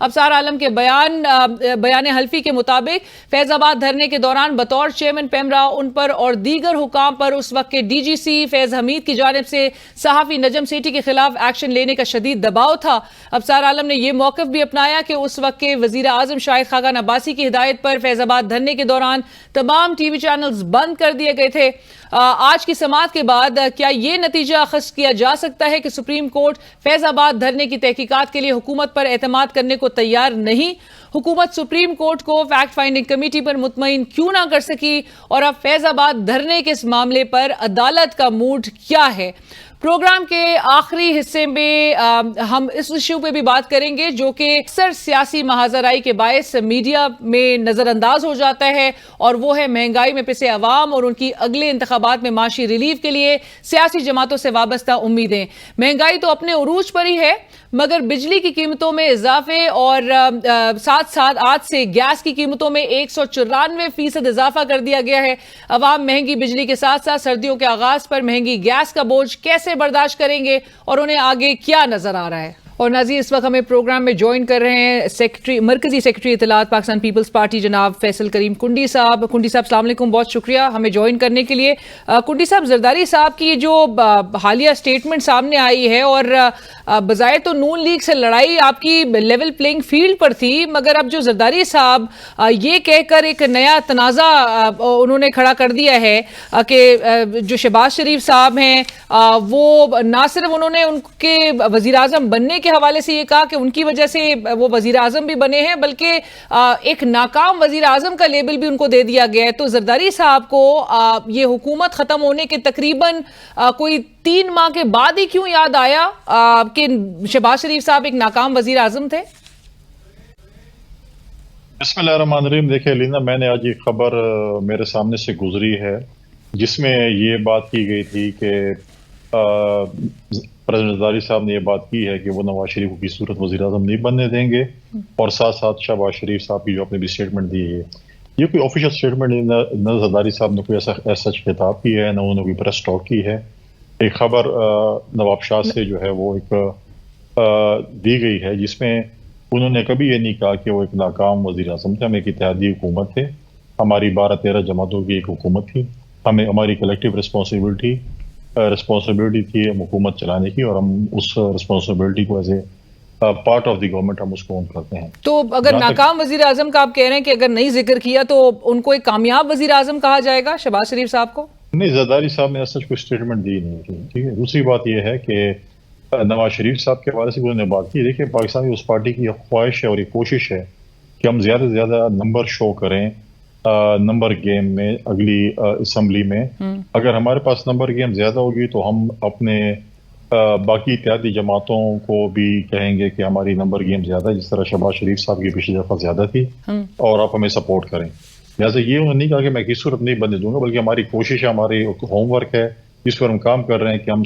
ابصار عالم کے بیان حلفی کے مطابق فیض آباد دھرنے کے دوران بطور چیئرمین پیمرا ان پر اور دیگر حکام پر اس وقت کے ڈی جی سی فیض حمید کی جانب سے صحافی نجم سیٹھی کے خلاف ایکشن لینے کا شدید دباؤ تھا. ابصار عالم نے یہ موقف بھی اپنایا کہ اس وقت کے وزیر اعظم شاہد خاقان عباسی کی ہدایت پر فیض آباد دھرنے کے دوران تمام ٹی وی چینلز بند کر دیے گئے تھے. آج کی سماعت کے بعد کیا یہ نتیجہ اخذ کیا جا سکتا ہے کہ سپریم کورٹ فیض آباد دھرنے کی تحقیقات کے لیے حکومت پر اعتماد کرنے کو تیار نہیں؟ حکومت سپریم کورٹ کو فیکٹ فائنڈنگ کمیٹی پر مطمئن کیوں نہ کر سکی؟ اور اب فیض آباد دھرنے کے اس معاملے پر عدالت کا موڈ کیا ہے؟ پروگرام کے آخری حصے میں ہم اس ایشو پہ بھی بات کریں گے جو کہ اکثر سیاسی محاذرائی کے باعث میڈیا میں نظر انداز ہو جاتا ہے، اور وہ ہے مہنگائی میں پسے عوام اور ان کی اگلے انتخابات میں معاشی ریلیف کے لیے سیاسی جماعتوں سے وابستہ امیدیں. مہنگائی تو اپنے عروج پر ہی ہے، مگر بجلی کی قیمتوں میں اضافے اور ساتھ ساتھ آج سے گیس کی قیمتوں میں 194% اضافہ کر دیا گیا ہے. عوام مہنگی بجلی کے ساتھ ساتھ سردیوں کے آغاز پر مہنگی گیس کا بوجھ کیسے برداشت کریں گے اور انہیں آگے کیا نظر آ رہا ہے؟ اور ناظرین، اس وقت ہمیں پروگرام میں جوائن کر رہے ہیں مرکزی سیکرٹری اطلاعات پاکستان پیپلز پارٹی جناب فیصل کریم کنڈی صاحب. کنڈی صاحب السلام علیکم، بہت شکریہ ہمیں جوائن کرنے کے لیے. کنڈی صاحب، زرداری صاحب کی جو حالیہ سٹیٹمنٹ سامنے آئی ہے، اور بظاہر تو نون لیگ سے لڑائی آپ کی لیول پلینگ فیلڈ پر تھی، مگر اب جو زرداری صاحب یہ کہہ کر ایک نیا تنازع انہوں نے کھڑا کر دیا ہے کہ جو شہباز شریف صاحب ہیں وہ نہ صرف انہوں نے ان کے وزیر اعظم بننے کے حوالے سے یہ کہا کہ ان کی وجہ سے وہ وزیر اعظم بھی بنے ہیں، بلکہ ایک ناکام وزیر اعظم کا لیبل بھی ان کو دے دیا گیا ہے. تو زرداری صاحب کو یہ حکومت ختم ہونے کے تقریباً کوئی 3 ماہ کے بعد ہی کیوں یاد آیا کہ شہباز شریف صاحب ایک ناکام وزیر اعظم تھے؟ بسم اللہ الرحمن الرحیم. دیکھیں لینا، میں نے آج ایک خبر میرے سامنے سے گزری ہے جس میں یہ بات کی گئی تھی کہ پریزیڈنٹ زرداری صاحب نے یہ بات کی ہے کہ وہ نواز شریف کو کسی صورت وزیر اعظم نہیں بننے دیں گے، اور ساتھ ساتھ شہباز شریف صاحب کی جو اپنے بھی اسٹیٹمنٹ دی ہے، یہ کوئی آفیشیل اسٹیٹمنٹ نہیں. نہ زرداری صاحب نے کوئی ایسا خطاب کی ہے، نہ انہوں نے کوئی پریس ٹاک کی ہے. ایک خبر نواب شاہ سے جو ہے وہ ایک دی گئی ہے جس میں انہوں نے کبھی یہ نہیں کہا کہ وہ ایک ناکام وزیر اعظم تھے. ہم ایک اتحادی حکومت تھے، ہماری 12-13 جماعتوں کی ایک حکومت تھی، ہماری کلیکٹیو رسپانسبلٹی تھی حکومت چلانے کی، اور ہم اس رسپانسبلٹی کو as a part of the government ہم اس کو اون کرتے ہیں. تو اگر ناکام وزیر اعظم کا آپ کہہ رہے ہیں کہ اگر نہیں ذکر کیا تو ان کو ایک کامیاب وزیر اعظم کہا جائے گا شہباز شریف صاحب کو؟ نہیں، زرداری صاحب نے ایسا کوئی اسٹیٹمنٹ دی نہیں تھی. ٹھیک ہے. دوسری بات یہ ہے کہ نواز شریف صاحب کے حوالے سے انہوں نے بات کی. دیکھیں، پاکستان اس پارٹی کی خواہش ہے اور یہ کوشش ہے کہ ہم زیادہ سے زیادہ نمبر شو کریں نمبر گیم میں اگلی اسمبلی میں. اگر ہمارے پاس نمبر گیم زیادہ ہوگی تو ہم اپنے باقی اتحادی جماعتوں کو بھی کہیں گے کہ ہماری نمبر گیم زیادہ ہے، جس طرح شہباز شریف صاحب کی پچھلی دفعہ زیادہ تھی، اور آپ ہمیں سپورٹ کریں. لہٰذا یہ انہوں نے نہیں کہا کہ میں کسی صورت نہیں بننے دوں گا، بلکہ ہماری کوشش ہے، ہماری ہوم ورک ہے جس پر ہم کام کر رہے ہیں کہ ہم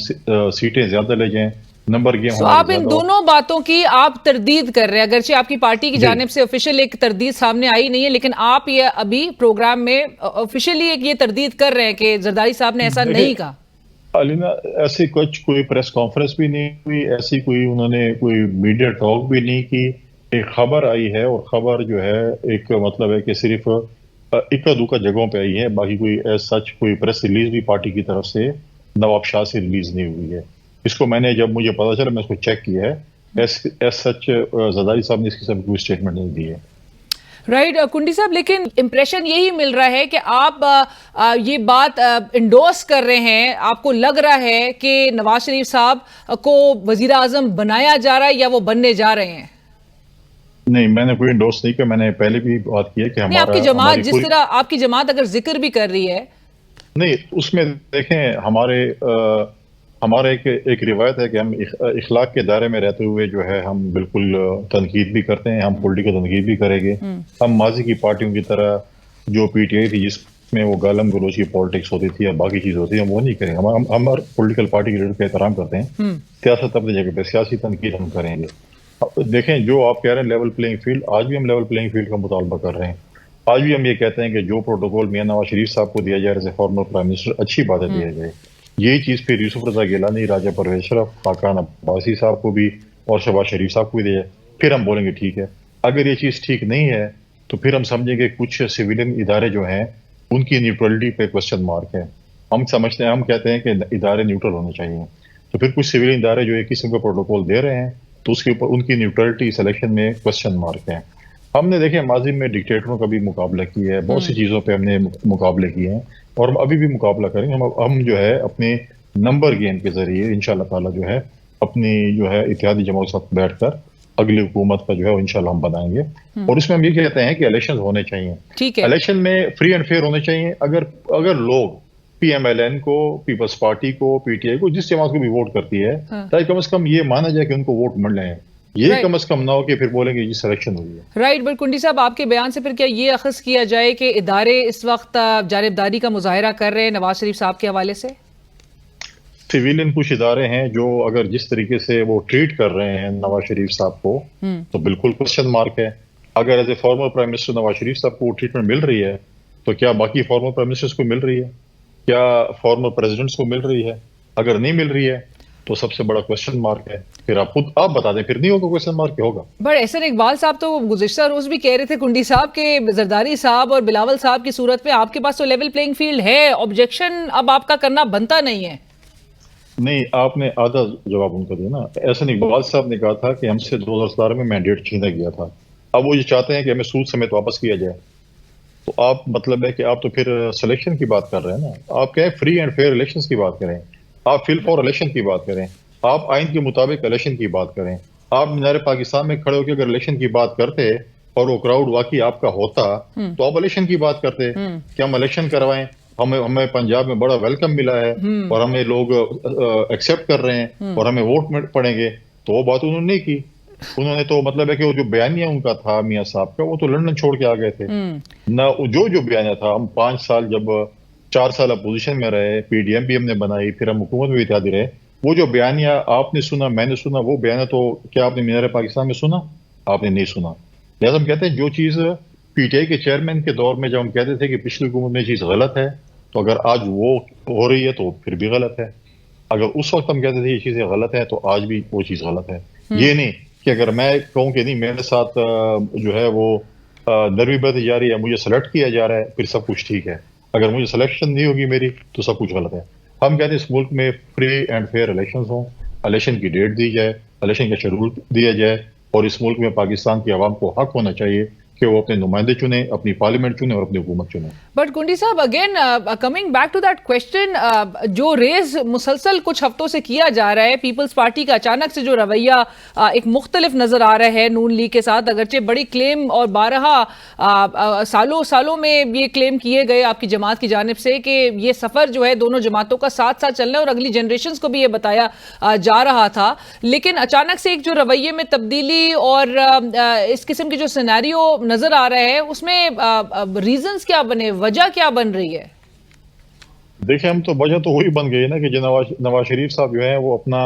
سیٹیں زیادہ لے جائیں، نمبر گیم. آپ ان دونوں باتوں کی آپ تردید کر رہے ہیں، اگرچہ آپ کی پارٹی کی جانب سے آفیشیل ایک تردید سامنے آئی نہیں ہے، لیکن آپ یہ ابھی پروگرام میں آفیشیلی ایک یہ تردید کر رہے ہیں کہ زرداری صاحب نے ایسا نہیں کہا. علینا، ایسی کوئی پریس کانفرنس بھی نہیں ہوئی، ایسی کوئی انہوں نے کوئی میڈیا ٹاک بھی نہیں کی. ایک خبر آئی ہے، اور خبر جو ہے ایک مطلب ہے کہ صرف اکا دوکا جگہوں پہ آئی ہے، باقی کوئی سچ کوئی پریس ریلیز بھی پارٹی کی طرف سے نواب شاہ سے ریلیز نہیں ہوئی ہے. اس کو میں نے جب مجھے پتا چلا میں اس کو چیک کیا ہے، ایس سچ زرداری صاحب نے اس قسم کی کوئی اسٹیٹمنٹ نہیں دی ہے. رائٹ کنڈی صاحب، لیکن امپریشن یہی مل رہا ہے کہ آپ یہ بات انڈورس کر رہے ہیں، آپ کو لگ رہا ہے کہ نواز شریف صاحب کو وزیر اعظم بنایا جا رہا ہے یا وہ بننے جا رہے ہیں. نہیں، میں نے کوئی انڈورس نہیں کیا. میں نے پہلے بھی بات کی ہے کہ آپ کی جماعت جس طرح آپ کی جماعت اگر ذکر بھی کر رہی ہے، نہیں، اس میں دیکھیں ہمارے ایک روایت ہے کہ ہم اخلاق کے دائرے میں رہتے ہوئے جو ہے ہم بالکل تنقید بھی کرتے ہیں، ہم پولیٹیکل تنقید بھی کریں گے. ہم ماضی کی پارٹیوں کی طرح جو پی ٹی آئی تھی جس میں وہ گالم گلوچ کی پالیٹکس ہوتی تھی یا باقی چیز ہوتی ہے، ہم وہ نہیں کریں گے. ہم ہر پولیٹیکل پارٹی کے لیڈر کا احترام کرتے ہیں. سیاست اپنی جگہ پہ، سیاسی تنقید ہم کریں گے. دیکھیں، جو آپ کہہ رہے ہیں لیول پلینگ فیلڈ، آج بھی ہم لیول پلینگ فیلڈ کا مطالبہ کر رہے ہیں. آج بھی ہم یہ کہتے ہیں کہ جو پروٹوکول میاں نواز شریف صاحب کو دیا جائے as a former prime minister, اچھی بات ہے دیا جائے. یہی چیز پھر یوسف رضا گیلانی، راجہ پرویز اشرف، خاقان عباسی صاحب کو بھی اور شہباز شریف صاحب کو بھی دیا جائے, پھر ہم بولیں گے ٹھیک ہے. اگر یہ چیز ٹھیک نہیں ہے تو پھر ہم سمجھیں گے کچھ سویلین ادارے جو ہیں ان کی نیوٹرلٹی پہ کوشچن مارک ہے. ہم سمجھتے ہیں, ہم کہتے ہیں کہ ادارے نیوٹرل ہونے چاہیے, تو پھر کچھ سویلین ادارے جو ایک قسم کا پروٹوکول دے رہے ہیں تو اس کے اوپر ان کی نیوٹرلٹی سلیکشن میں کوشچن مارک ہے. ہم نے دیکھیں ماضی میں ڈکٹیٹروں کا بھی مقابلہ کیا ہے, بہت سی چیزوں پہ ہم نے مقابلے کیے ہیں اور ہم ابھی بھی مقابلہ کریں گے. ہم جو ہے اپنے نمبر گیم کے ذریعے انشاءاللہ تعالیٰ جو ہے اپنی جو ہے اتحادی جماعت کے ساتھ بیٹھ کر اگلی حکومت کا جو ہے انشاءاللہ ہم بنائیں گے. اور اس میں ہم یہ کہتے ہیں کہ الیکشن ہونے چاہیے, الیکشن میں فری اینڈ فیئر ہونے چاہیے. اگر لوگ پی ایم ایل این کو, پیپلز پارٹی کو, پی ٹی آئی کو, جس جماعت کو بھی ووٹ کرتی ہے, تاکہ کم از کم یہ مانا جائے کہ ان کو ووٹ مل رہے ہیں, یہ کم از کم نہ ہو کہ پھر بولیں گے یہ سلیکشن ہوئی ہے. رائٹ. بٹ کنڈی صاحب, آپ کے بیان سے پھر کیا یہ اخذ کیا جائے کہ ادارے اس وقت جانبداری کا مظاہرہ کر رہے ہیں نواز شریف صاحب کے حوالے سے؟ سویلین کچھ ادارے ہیں جو اگر جس طریقے سے وہ ٹریٹ کر رہے ہیں نواز شریف صاحب کو تو بالکل کوشچن مارک ہے. اگر as a former prime minister Nawaz Sharif صاحب کو ٹریٹمنٹ مل رہی ہے تو کیا باقی فارمر پرائم منسٹرز کو مل رہی ہے, کیا فارمر پریزیڈنٹس کو مل رہی ہے؟ اگر نہیں مل رہی ہے تو سب سے بڑا کوشچن مارک ہے. پھر آپ بتا دیں, پھر نہیں ہوگا کوشچن مارک, کیا ہوگا؟ بٹ احسن اقبال صاحب تو گزشتہ روز بھی کہہ رہے تھے کنڈی صاحب کہ زرداری صاحب اور بلاول صاحب کی صورت میں آپ کے پاس تو لیول پلینگ فیلڈ ہے, آبجیکشن اب آپ کا کرنا بنتا نہیں ہے. نہیں, آپ نے آدھا جواب ان کو دیا نا. احسن اقبال صاحب نے کہا تھا کہ ہم سے 2017 میں مینڈیٹ چھینا گیا تھا, اب وہ یہ چاہتے ہیں کہ ہمیں سود سمیت واپس کیا جائے. تو آپ مطلب ہے کہ آپ تو پھر سلیکشن کی بات کر رہے ہیں نا. آپ کہیں فری اینڈ فیئر الیکشنز کی بات کریں, آپ فل فار الیکشن کی بات کریں, آپ آئین کے مطابق الیکشن کی بات کریں. آپ مینار پاکستان میں کھڑے ہو کے اگر الیکشن کی بات کرتے اور وہ کراؤڈ واقعی آپ کا ہوتا تو آپ الیکشن کی بات کرتے کہ ہم الیکشن کروائیں, ہمیں پنجاب میں بڑا ویلکم ملا ہے اور ہمیں لوگ ایکسیپٹ کر رہے ہیں اور ہمیں ووٹ پڑیں گے. تو وہ بات انہوں نے نہیں کی. انہوں نے تو مطلب ہے کہ وہ جو بیانیہ ان کا تھا میاں صاحب کا, وہ تو لندن چھوڑ کے آ گئے تھے نہ. جو بیانیہ تھا, ہم 5 سال جب 4 سال اپوزیشن میں رہے, پی ڈی ایم بھی ہم نے بنائی, پھر ہم حکومت میں بھی اتحادی رہے, وہ جو بیانیہ آپ نے سنا, میں نے سنا, وہ بیانیہ تو کیا آپ نے مینار پاکستان میں سنا؟ آپ نے نہیں سنا. لہٰذا ہم کہتے ہیں جو چیز پی ٹی آئی کے چیئرمین کے دور میں جب ہم کہتے تھے کہ پچھلی حکومت میں یہ چیز غلط ہے, تو اگر آج وہ ہو رہی ہے تو پھر بھی غلط ہے. اگر اس وقت ہم کہتے تھے یہ چیزیں غلط ہیں تو آج بھی وہ چیز غلط ہے. یہ نہیں کہ اگر میں کہوں کہ نہیں میرے ساتھ جو ہے وہ نرمی برتی جا رہی ہے, مجھے سلیکٹ کیا جا رہا ہے, پھر سب کچھ ٹھیک ہے. اگر مجھے سلیکشن نہیں ہوگی میری تو سب کچھ غلط ہے. ہم کہتے ہیں اس ملک میں فری اینڈ فیئر الیکشنز ہوں, الیکشن کی ڈیٹ دی جائے, الیکشن کا شیڈول دیا جائے, اور اس ملک میں پاکستان کی عوام کو حق ہونا چاہیے کہ وہ اپنے نمائندے چنیں, اپنی پارلیمنٹ چنیں اور اپنی حکومت چنیں. بٹ کنڈی صاحب, again coming back to that question, جو ریز مسلسل کچھ ہفتوں سے کیا جا رہا ہے, پیپلز پارٹی کا اچانک سے جو رویہ ایک مختلف نظر آ رہا ہے نون لیگ کے ساتھ, اگرچہ بڑی کلیم اور بارہا سالوں میں یہ کلیم کیے گئے آپ کی جماعت کی جانب سے کہ یہ سفر جو ہے دونوں جماعتوں کا ساتھ ساتھ چلنا ہے, اور اگلی جنریشنز کو بھی یہ بتایا جا رہا تھا, لیکن اچانک سے ایک جو رویے میں تبدیلی اور اس قسم کی جو سینیریو نظر آ رہا ہے, اس میں ریزنز کیا بنے, وجہ کیا بن رہی ہے؟ دیکھیں, ہم تو وجہ تو وہی بن گئی نا کہ نواز شریف صاحب جو ہے وہ اپنا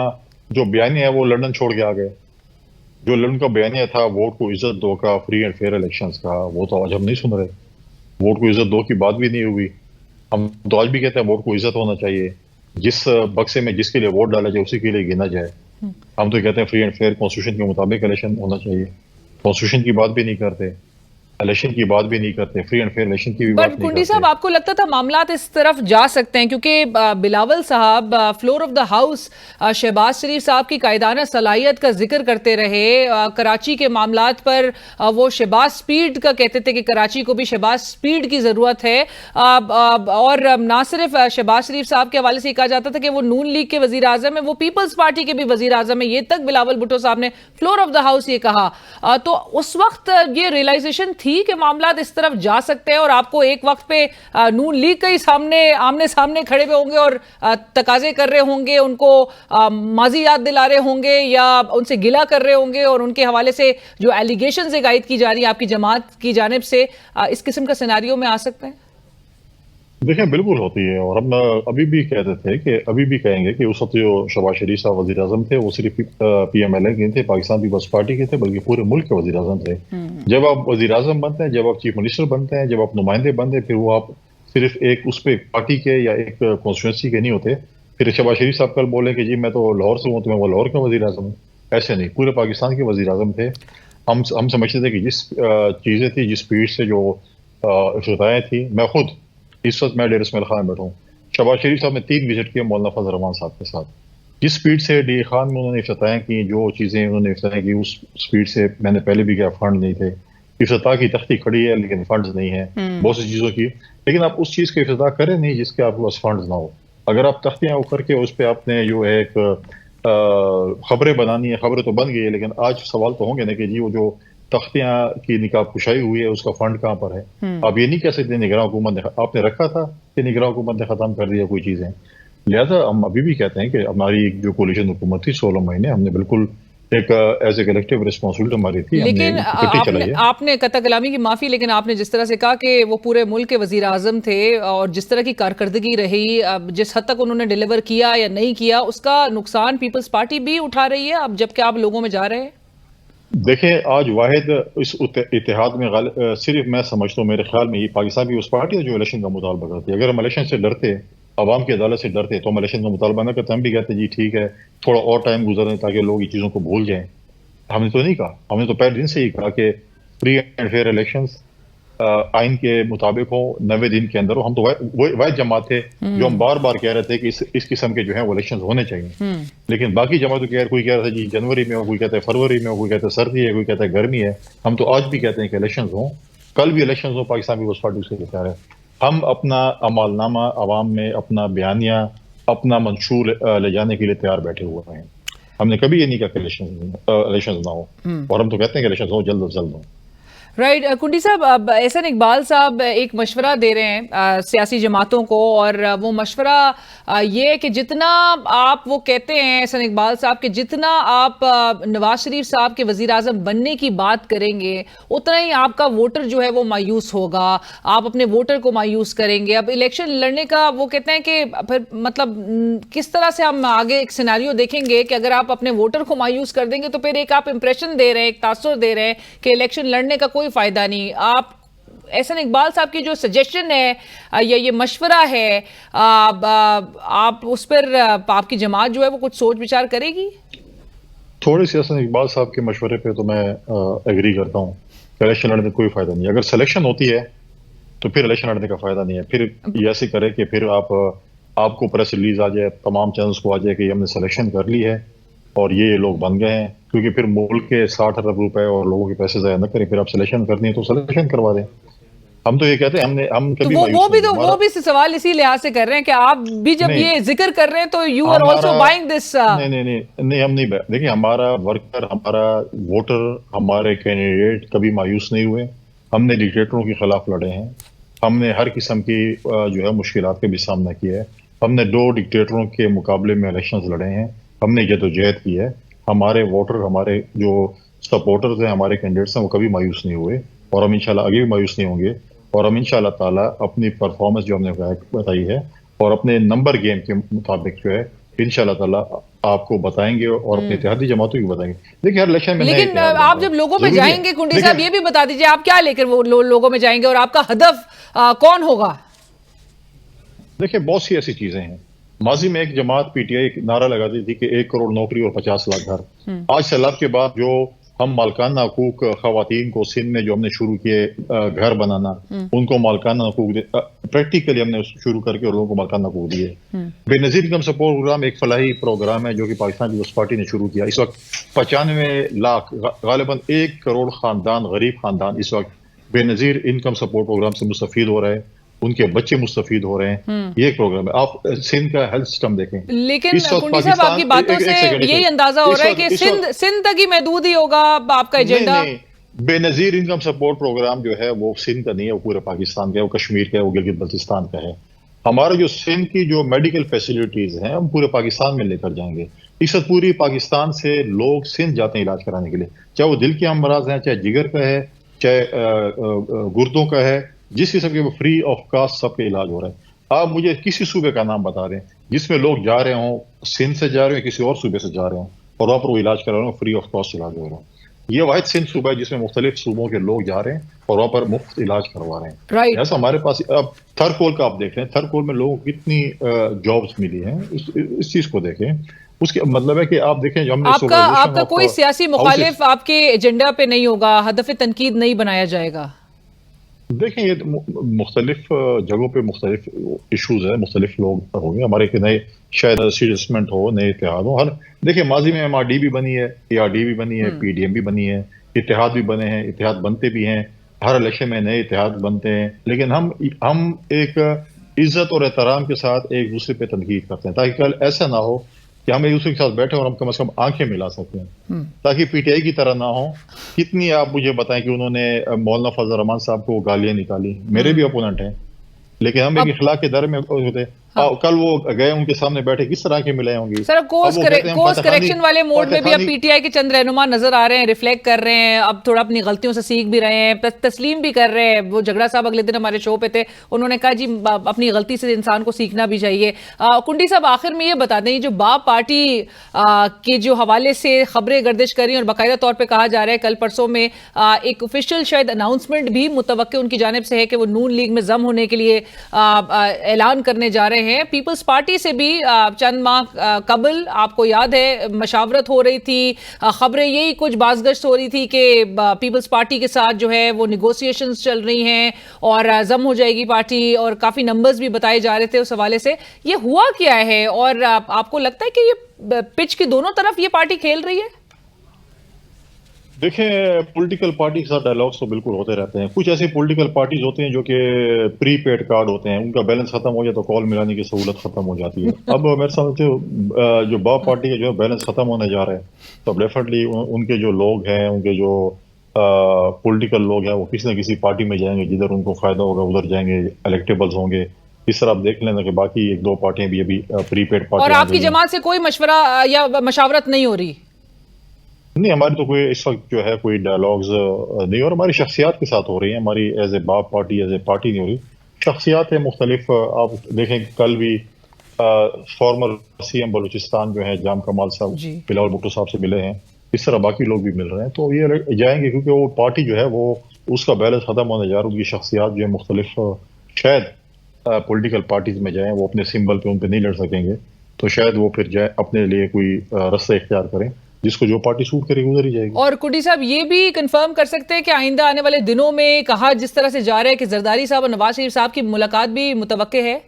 جو بیانیہ ہے وہ لندن چھوڑ کے آ گئے. جو لندن کا بیانیہ تھا ووٹ کو عزت دو کا, فری اینڈ فیئر الیکشنز کا, وہ تو آج ہم نہیں سن رہے. ووٹ کو عزت دو کی بات بھی نہیں ہوئی. ہم تو آج بھی کہتے ہیں ووٹ کو عزت ہونا چاہیے, جس بکسے میں جس کے لیے ووٹ ڈالا جائے اسی کے لیے گنا جائے. ہم تو کہتے ہیں فری اینڈ فیئر کانسٹیٹیوشن کے مطابق الیکشن ہونا چاہیے. کانسٹیٹیوشن کی بات بھی نہیں کرتے, الیکشن کی بات بھی نہیں کرتے, فری اینڈ فیئر الیکشن کی بھی بات نہیں کرتے. کنڈی صاحب, آپ کو لگتا تھا معاملات اس طرف جا سکتے ہیں کیونکہ بلاول صاحب floor of the house Shahbaz Sharif صاحب کی قائدانہ صلاحیت کا ذکر کرتے رہے, کراچی کے معاملات پر وہ شہباز سپیڈ کا کہتے تھے کہ کراچی کو بھی شہباز سپیڈ کی ضرورت ہے, اور نہ صرف شہباز شریف صاحب کے حوالے سے کہا جاتا تھا کہ وہ نون لیگ کے وزیر اعظم ہیں, وہ پیپلز پارٹی کے بھی وزیر اعظم ہیں, یہ تک بلاول بھٹو صاحب نے فلور آف دا ہاؤس یہ کہا. تو اس وقت یہ ریئلائزیشن تھی کہ معاملات اس طرف جا سکتے ہیں, اور آپ کو ایک وقت پہ نون لیگ کے آمنے سامنے کھڑے ہوئے ہوں گے اور تقاضے کر رہے ہوں گے, ان کو ماضی یاد دلا رہے ہوں گے یا ان سے گلہ کر رہے ہوں گے, اور ان کے حوالے سے جو ایلیگیشنز عائد کی جا رہی ہیں آپ کی جماعت کی جانب سے, اس قسم کا سیناریو میں آ سکتے ہیں؟ دیکھیں, بالکل ہوتی ہے, اور ہم ابھی بھی کہتے تھے کہ ابھی بھی کہیں گے کہ اس وقت جو شہباز شریف صاحب وزیر اعظم تھے وہ صرف پی ایم ایل اے کے تھے, پاکستان پیپلز پارٹی کے تھے, بلکہ پورے ملک کے وزیر اعظم تھے. جب آپ وزیر اعظم بنتے ہیں, جب آپ چیف منسٹر بنتے ہیں, جب آپ نمائندے بنتے ہیں, پھر وہ آپ صرف ایک اس پہ پارٹی کے یا ایک کانسٹیٹوئنسی کے نہیں ہوتے. پھر شہباز شریف صاحب کل بولے کہ جی میں تو لاہور سے ہوں, تو میں وہ لاہور کا وزیر اعظم ہوں. ایسے نہیں، پورے پاکستان کے وزیر اعظم تھے. ہم سمجھتے تھے کہ جس چیزیں تھی، جس اسپیڈ سے جو افتتاحیں تھی، میں خود اس وقت میں ڈیرہ اسماعیل خان میں بیٹھا ہوں. شہباز شریف صاحب نے 3 وزٹ کیا مولانا فضل الرحمان صاحب کے ساتھ. جس اسپیڈ سے ڈی خان میں انہوں نے افتتاحیں کی، جو چیزیں انہوں نے افتتاح کی، اس اسپیڈ سے میں نے پہلے بھی کیا، فنڈ نہیں تھے. افتتاح کی تختی کھڑی ہے لیکن فنڈز نہیں ہیں بہت سی چیزوں کی. لیکن آپ اس چیز کا افتتاح کریں نہیں جس کے آپ کے پاس فنڈز نہ ہو. اگر آپ تختیاں کر کے اس پہ آپ نے جو ہے ایک خبریں بنانی ہے، خبریں تو بن گئی ہے، لیکن آج سوال تو ہوں گے نا کہ جی وہ جو تختیاں کی نکاح کشائی ہوئی ہے اس کا فنڈ کہاں پر ہے. آپ یہ نہیں کہہ سکتے نگراں حکومت نے آپ نے رکھا تھا کہ نگراں حکومت نے ختم کر دیا کوئی چیزیں. لہذا ہم ابھی بھی کہتے ہیں کہ ہماری جو کولیشن حکومت تھی 16 مہینے ہم نے بالکل ایک ایز اے کلیکٹیو ریسپانسبلٹی ہماری تھی. لیکن آپ نے قطع کلامی کی معافی، لیکن آپ نے جس طرح سے کہا کہ وہ پورے ملک کے وزیر اعظم تھے اور جس طرح کی کارکردگی رہی، جس حد تک انہوں نے ڈیلیور کیا یا نہیں کیا، اس کا نقصان پیپلز پارٹی بھی اٹھا رہی ہے اب جبکہ آپ لوگوں میں جا رہے ہیں. دیکھیں آج واحد اس اتحاد میں صرف میں سمجھتا ہوں، میرے خیال میں یہ پاکستان بھی اس پارٹی ہے جو الیکشن کا مطالبہ کرتی ہے. اگر ہم الیکشن سے ڈرتے، عوام کی عدالت سے ڈرتے، تو ہم الیکشن کا مطالبہ نہ کرتے. ہم بھی کہتے ہیں جی ٹھیک ہے تھوڑا اور ٹائم گزرنے تاکہ لوگ یہ چیزوں کو بھول جائیں. ہم نے تو نہیں کہا، ہم نے تو پہلے دن سے ہی کہا کہ فری اینڈ فیئر الیکشنز آئین کے مطابق ہو، 90 دن کے اندر ہو. ہم تو واحد جماعت تھے جو ہم بار بار کہہ رہے تھے کہ اس قسم کے جو ہیں وہ الیکشنز ہونے چاہیے. لیکن باقی جماعتوں کے کوئی کہہ رہا تھا جی جنوری میں ہو، کوئی کہتا ہے فروری میں ہو، کوئی کہتا ہے سردی ہے، کوئی کہتا ہے گرمی ہے. ہم تو آج بھی کہتے ہیں کہ الیکشنز ہوں، کل بھی الیکشنز ہوں. پاکستان پیپلز پارٹی اس کے لیے تیار ہے. ہم اپنا عمال نامہ عوام میں، اپنا بیانیہ، اپنا منشور لے جانے کے لیے تیار بیٹھے ہوئے ہیں. ہم نے کبھی یہ نہیں کہا کہ الیکشنز نہ ہو، اور ہم تو کہتے ہیں کہ الیکشنز ہو، جلد از جلد ہو. رائٹ. کنڈی صاحب، اب احسن اقبال صاحب ایک مشورہ دے رہے ہیں سیاسی جماعتوں کو، اور وہ مشورہ یہ ہے کہ جتنا آپ، وہ کہتے ہیں احسن اقبال صاحب کہ جتنا آپ نواز شریف صاحب کے وزیر اعظم بننے کی بات کریں گے اتنا ہی آپ کا ووٹر جو ہے وہ مایوس ہوگا، آپ اپنے ووٹر کو مایوس کریں گے. اب الیکشن لڑنے کا وہ کہتے ہیں کہ پھر مطلب کس طرح سے ہم آگے ایک سیناریو دیکھیں گے کہ اگر آپ اپنے ووٹر کو مایوس کر دیں گے تو پھر ایک آپ امپریشن دے رہے ہیں، ایک تاثر دے رہے ہیں کہ الیکشن لڑنے کا کوئی فائدہ نہیں. آپ احسن اقبال صاحب کی جو سجیشن ہے یا یہ مشورہ ہے، آپ اس پر آپ کی جماعت جو ہے وہ کچھ سوچ بچار کرے گی؟ تھوڑی سی احسن اقبال صاحب کے مشورے پہ تو میں ایگری کرتا ہوں کہ الیکشن لڑنے کا کوئی فائدہ نہیں. اگر سلیکشن ہوتی ہے تو پھر الیکشن لڑنے کا فائدہ نہیں ہے. پھر یہ ایسے کرے کہ پھر آپ کو پریس ریلیز آ جائے، تمام چینلز کو آ جائے کہ ہم نے سلیکشن کر لی ہے اور یہ لوگ بن گئے ہیں. کیونکہ پھر ملک کے 60 ارب روپے اور لوگوں کے پیسے ضائع نہ کریں. پھر آپ سلیکشن کرنی ہے تو سلیکشن کروا دیں. ہم تو یہ کہتے ہیں ہم کبھی وہ بھی سوال اسی لحاظ سے کر رہے ہیں کہ آپ بھی جب یہ ذکر کر رہے ہیں تو you are also buying this. نہیں ہم نہیں. دیکھیں ہمارا ورکر، ہمارا ووٹر، ہمارے کینڈیڈیٹ کبھی مایوس نہیں ہوئے. ہم نے ڈکٹیٹروں کے خلاف لڑے ہیں، ہم نے ہر قسم کی جو ہے مشکلات کا بھی سامنا کیا ہے. ہم نے 2 ڈکٹیٹروں کے مقابلے میں الیکشنز لڑے ہیں. ہم نے جدوجہد کی ہے. ہمارے ووٹر، ہمارے جو سپورٹرز ہیں، ہمارے کینڈیڈیٹس ہیں، وہ کبھی مایوس نہیں ہوئے اور ہم انشاءاللہ آگے بھی مایوس نہیں ہوں گے. اور ہم انشاءاللہ تعالیٰ اپنی پرفارمنس جو ہم نے بتائی ہے اور اپنے نمبر گیم کے مطابق جو ہے انشاءاللہ تعالیٰ آپ کو بتائیں گے اور اپنے اتحادی جماعتوں کی بتائیں گے. دیکھیں ہر الیکشن میں، لیکن آپ جب لوگوں میں جائیں گے کنڈی صاحب یہ بھی بتا دیجئے آپ کیا لے کر وہ لوگوں میں جائیں گے اور آپ کا ہدف کون ہوگا؟ دیکھیں بہت سی ایسی چیزیں ہیں. ماضی میں ایک جماعت پی ٹی آئی ایک نعرہ لگاتی تھی کہ 1 کروڑ نوکری اور 50 لاکھ گھر. آج سیلاب کے بعد جو ہم مالکانہ حقوق خواتین کو سندھ میں جو ہم نے شروع کیے گھر بنانا، ان کو مالکانہ حقوق پریکٹیکلی ہم نے شروع کر کے لوگوں کو مالکانہ حقوق دیے. بے نظیر انکم سپورٹ پروگرام ایک فلاحی پروگرام ہے جو کہ پاکستان پیپلز پارٹی نے شروع کیا. اس وقت 95 لاکھ غالباً 1 کروڑ خاندان، غریب خاندان اس وقت بے نظیر انکم سپورٹ پروگرام سے مستفید ہو رہے ہیں. ان کے بچے مستفید ہو رہے ہیں. یہ ایک پروگرام ہے. آپ سندھ کا ہیلتھ سسٹم دیکھیں. لیکن کنڈی صاحب آپ کی باتوں سے یہی اندازہ ہو رہا ہے کہ سندھ تک ہی محدود ہی ہوگا آپ کا ایجنڈا. بے نظیر انکم سپورٹ پروگرام جو ہے وہ سندھ کا نہیں ہے، وہ پورے پاکستان کا ہے، وہ کشمیر کا ہے، وہ گلگت بلتستان کا ہے. ہمارا جو سندھ کی جو میڈیکل فیسلٹیز ہیں ہم پورے پاکستان میں لے کر جائیں گے. اس وقت پوری پاکستان سے لوگ سندھ جاتے ہیں علاج کرانے کے لیے، چاہے وہ دل کے امراض ہیں، چاہے جگر کا ہے، چاہے گردوں کا ہے، جس قسم کے وہ فری آف کاسٹ سب کے علاج ہو رہا ہے. آپ مجھے کسی صوبے کا نام بتا دیں جس میں لوگ جا رہے ہوں، سندھ سے جا رہے ہیں، کسی اور صوبے سے جا رہے ہوں اور وہاں پر وہ علاج کرا رہے ہیں، فری آف کاسٹ علاج ہو رہا ہے. یہ واحد سندھ صوبہ ہے جس میں مختلف صوبوں کے لوگ جا رہے ہیں اور وہاں پر مفت علاج کروا رہے ہیں. ایسا ہمارے پاس اب تھر کول کا آپ دیکھ رہے ہیں، تھر کول میں لوگوں کو کتنی جابز ملی ہیں، اس چیز کو دیکھیں. اس کے مطلب ہے کہ آپ دیکھیں جو ہم نے آپ کا کوئی سیاسی مخالف آپ کے ایجنڈا پہ نہیں ہوگا، ہدف تنقید نہیں بنایا جائے گا؟ دیکھیں یہ مختلف جگہوں پہ مختلف ایشوز ہیں، مختلف لوگ ہوں گے، ہمارے کہ نئے شاید سیریسمنٹ ہو، نئے اتحاد ہو. دیکھیں ماضی میں ایم آر ڈی بھی بنی ہے، پی آر ڈی بھی بنی ہے، پی ڈی ایم بھی بنی ہے، اتحاد بھی بنے ہیں، اتحاد بنتے بھی ہیں، ہر الیکشن میں نئے اتحاد بنتے ہیں، لیکن ہم ایک عزت اور احترام کے ساتھ ایک دوسرے پہ تنقید کرتے ہیں، تاکہ کل ایسا نہ ہو کہ ہم ایک دوسرے کے ساتھ بیٹھے اور ہم کم از کم آنکھیں ملا سکتے ہیں، تاکہ پی ٹی آئی کی طرح نہ ہو. کتنی آپ مجھے بتائیں کہ انہوں نے مولانا فضل الرحمان صاحب کو گالیاں نکالی، میرے بھی اپوننٹ ہیں، لیکن ہم ایک اخلاق کے در میں ہوتے. کل وہ گئے ان کے سامنے بیٹھے کس طرح کے ملے ہوں گے. سر کورس کریکشن والے موڈ میں بھی اب پی ٹی آئی کے چند رہنما نظر آ رہے ہیں، ریفلیکٹ کر رہے ہیں، اب تھوڑا اپنی غلطیوں سے سیکھ بھی رہے ہیں، تسلیم بھی کر رہے ہیں. وہ جھگڑا صاحب اگلے دن ہمارے شو پہ تھے، انہوں نے کہا جی اپنی غلطی سے انسان کو سیکھنا بھی چاہیے. کنڈی صاحب آخر میں یہ بتا دیں، جو باپ پارٹی کے جو حوالے سے خبریں گردش کر رہی ہیں اور باقاعدہ طور پہ کہا جا رہا ہے کل پرسوں میں ایک آفیشیل شاید اناؤنسمنٹ بھی متوقع ان کی جانب سے ہے کہ وہ نون لیگ میں ضم ہونے کے لیے اعلان کرنے جا رہے ہیں. پیپلز پارٹی سے بھی چند ماہ قبل آپ کو یاد ہے مشاورت ہو رہی تھی، خبریں یہی کچھ بازگشت ہو رہی تھی کہ پیپلز پارٹی کے ساتھ جو ہے وہ نیگوسیشنز چل رہی ہیں اور ضم ہو جائے گی پارٹی، اور کافی نمبرز بھی بتائے جا رہے تھے. اس حوالے سے یہ ہوا کیا ہے اور آپ کو لگتا ہے کہ یہ پچ کی دونوں طرف یہ پارٹی کھیل رہی ہے؟ دیکھیں پولیٹیکل پارٹی کے ساتھ ڈائلاگس تو بالکل ہوتے رہتے ہیں. کچھ ایسی پولیٹیکل پارٹیز ہوتے ہیں جو کہ پری پیڈ کارڈ ہوتے ہیں، ان کا بیلنس ختم ہو جائے تو کال ملانے کی سہولت ختم ہو جاتی ہے. اب میرے سمجھ سے جو با پارٹی کا جو بیلنس ختم ہونے جا رہا ہے، تو ڈیفینیٹلی ان کے جو لوگ ہیں، ان کے جو پولیٹیکل لوگ ہیں، وہ کسی نہ کسی پارٹی میں جائیں گے، جدھر ان کو فائدہ ہوگا ادھر جائیں گے، الیکٹیبلز ہوں گے. اس طرح آپ دیکھ لینا کہ باقی ایک دو پارٹیاں بھی ابھی پری پیڈ پارٹی. اور آپ کی جماعت سے کوئی مشورہ یا مشاورت نہیں ہو رہی؟ نہیں، ہماری تو کوئی اس وقت جو ہے کوئی ڈائلاگز نہیں، اور ہماری شخصیات کے ساتھ ہو رہی ہیں. ہماری ایز اے باپ پارٹی ایز اے پارٹی نہیں ہو رہی، شخصیات ہیں مختلف. آپ دیکھیں کل بھی فارمر سی ایم بلوچستان جو ہے جام کمال صاحب بلاول بھٹو صاحب سے ملے ہیں، اس طرح باقی لوگ بھی مل رہے ہیں. تو یہ جائیں گے کیونکہ وہ پارٹی جو ہے وہ اس کا بیلنس ختم ہونے جا رہا ہے. ان کی شخصیات جو ہے مختلف شاید پولیٹیکل پارٹیز میں جائیں، وہ اپنے سمبل پہ ان پہ نہیں لڑ سکیں گے، تو شاید وہ پھر جائیں اپنے لیے کوئی رستہ اختیار کریں، جس کو جو پارٹی سوٹ کرے گی ادھر ہی جائے گی. اور کنڈی صاحب یہ بھی کنفرم کر سکتے ہیں کہ آئندہ آنے والے دنوں میں کہا جس طرح سے جا رہا ہے کہ زرداری صاحب اور نواز شریف صاحب کی ملاقات بھی متوقع ہے؟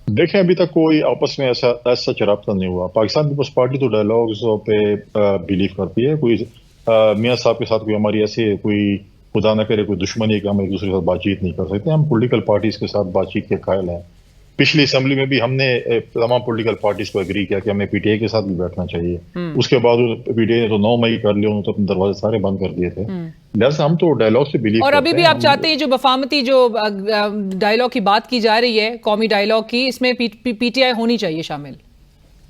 دیکھیں ابھی تک کوئی آپس میں ایسا رابطہ نہیں ہوا. پاکستان پیپلز پارٹی تو ڈائلاگز پہ بلیو کرتی ہے. کوئی میاں صاحب کے ساتھ کوئی ہماری ایسی کوئی خدا نہ کرے کوئی دشمنی ہے کہ ہم ایک دوسرے کے ساتھ بات چیت نہیں کر سکتے. ہم پولیٹیکل پارٹیز کے ساتھ بات چیت کے قائل ہیں. پچھلی اسمبلی میں بھی ہم نے تمام پولیٹیکل پارٹیز کو ایگری کیا کہ ہمیں پی ٹی آئی کے ساتھ بھی بیٹھنا چاہیے. اس کے بعد پی ٹی آئی نے تو 9 مئی کر لیا، انہوں نے تو اپنے دروازے سارے بند کر دیے تھے. لہٰذا ہم تو ڈائلاگ سے بلیو کرتے ہیں. اور ابھی بھی آپ چاہتے ہیں جو مفاہمتی جو ڈائلاگ کی بات کی جا رہی ہے، قومی ڈائلاگ کی، اس میں پی ٹی آئی ہونی چاہیے شامل؟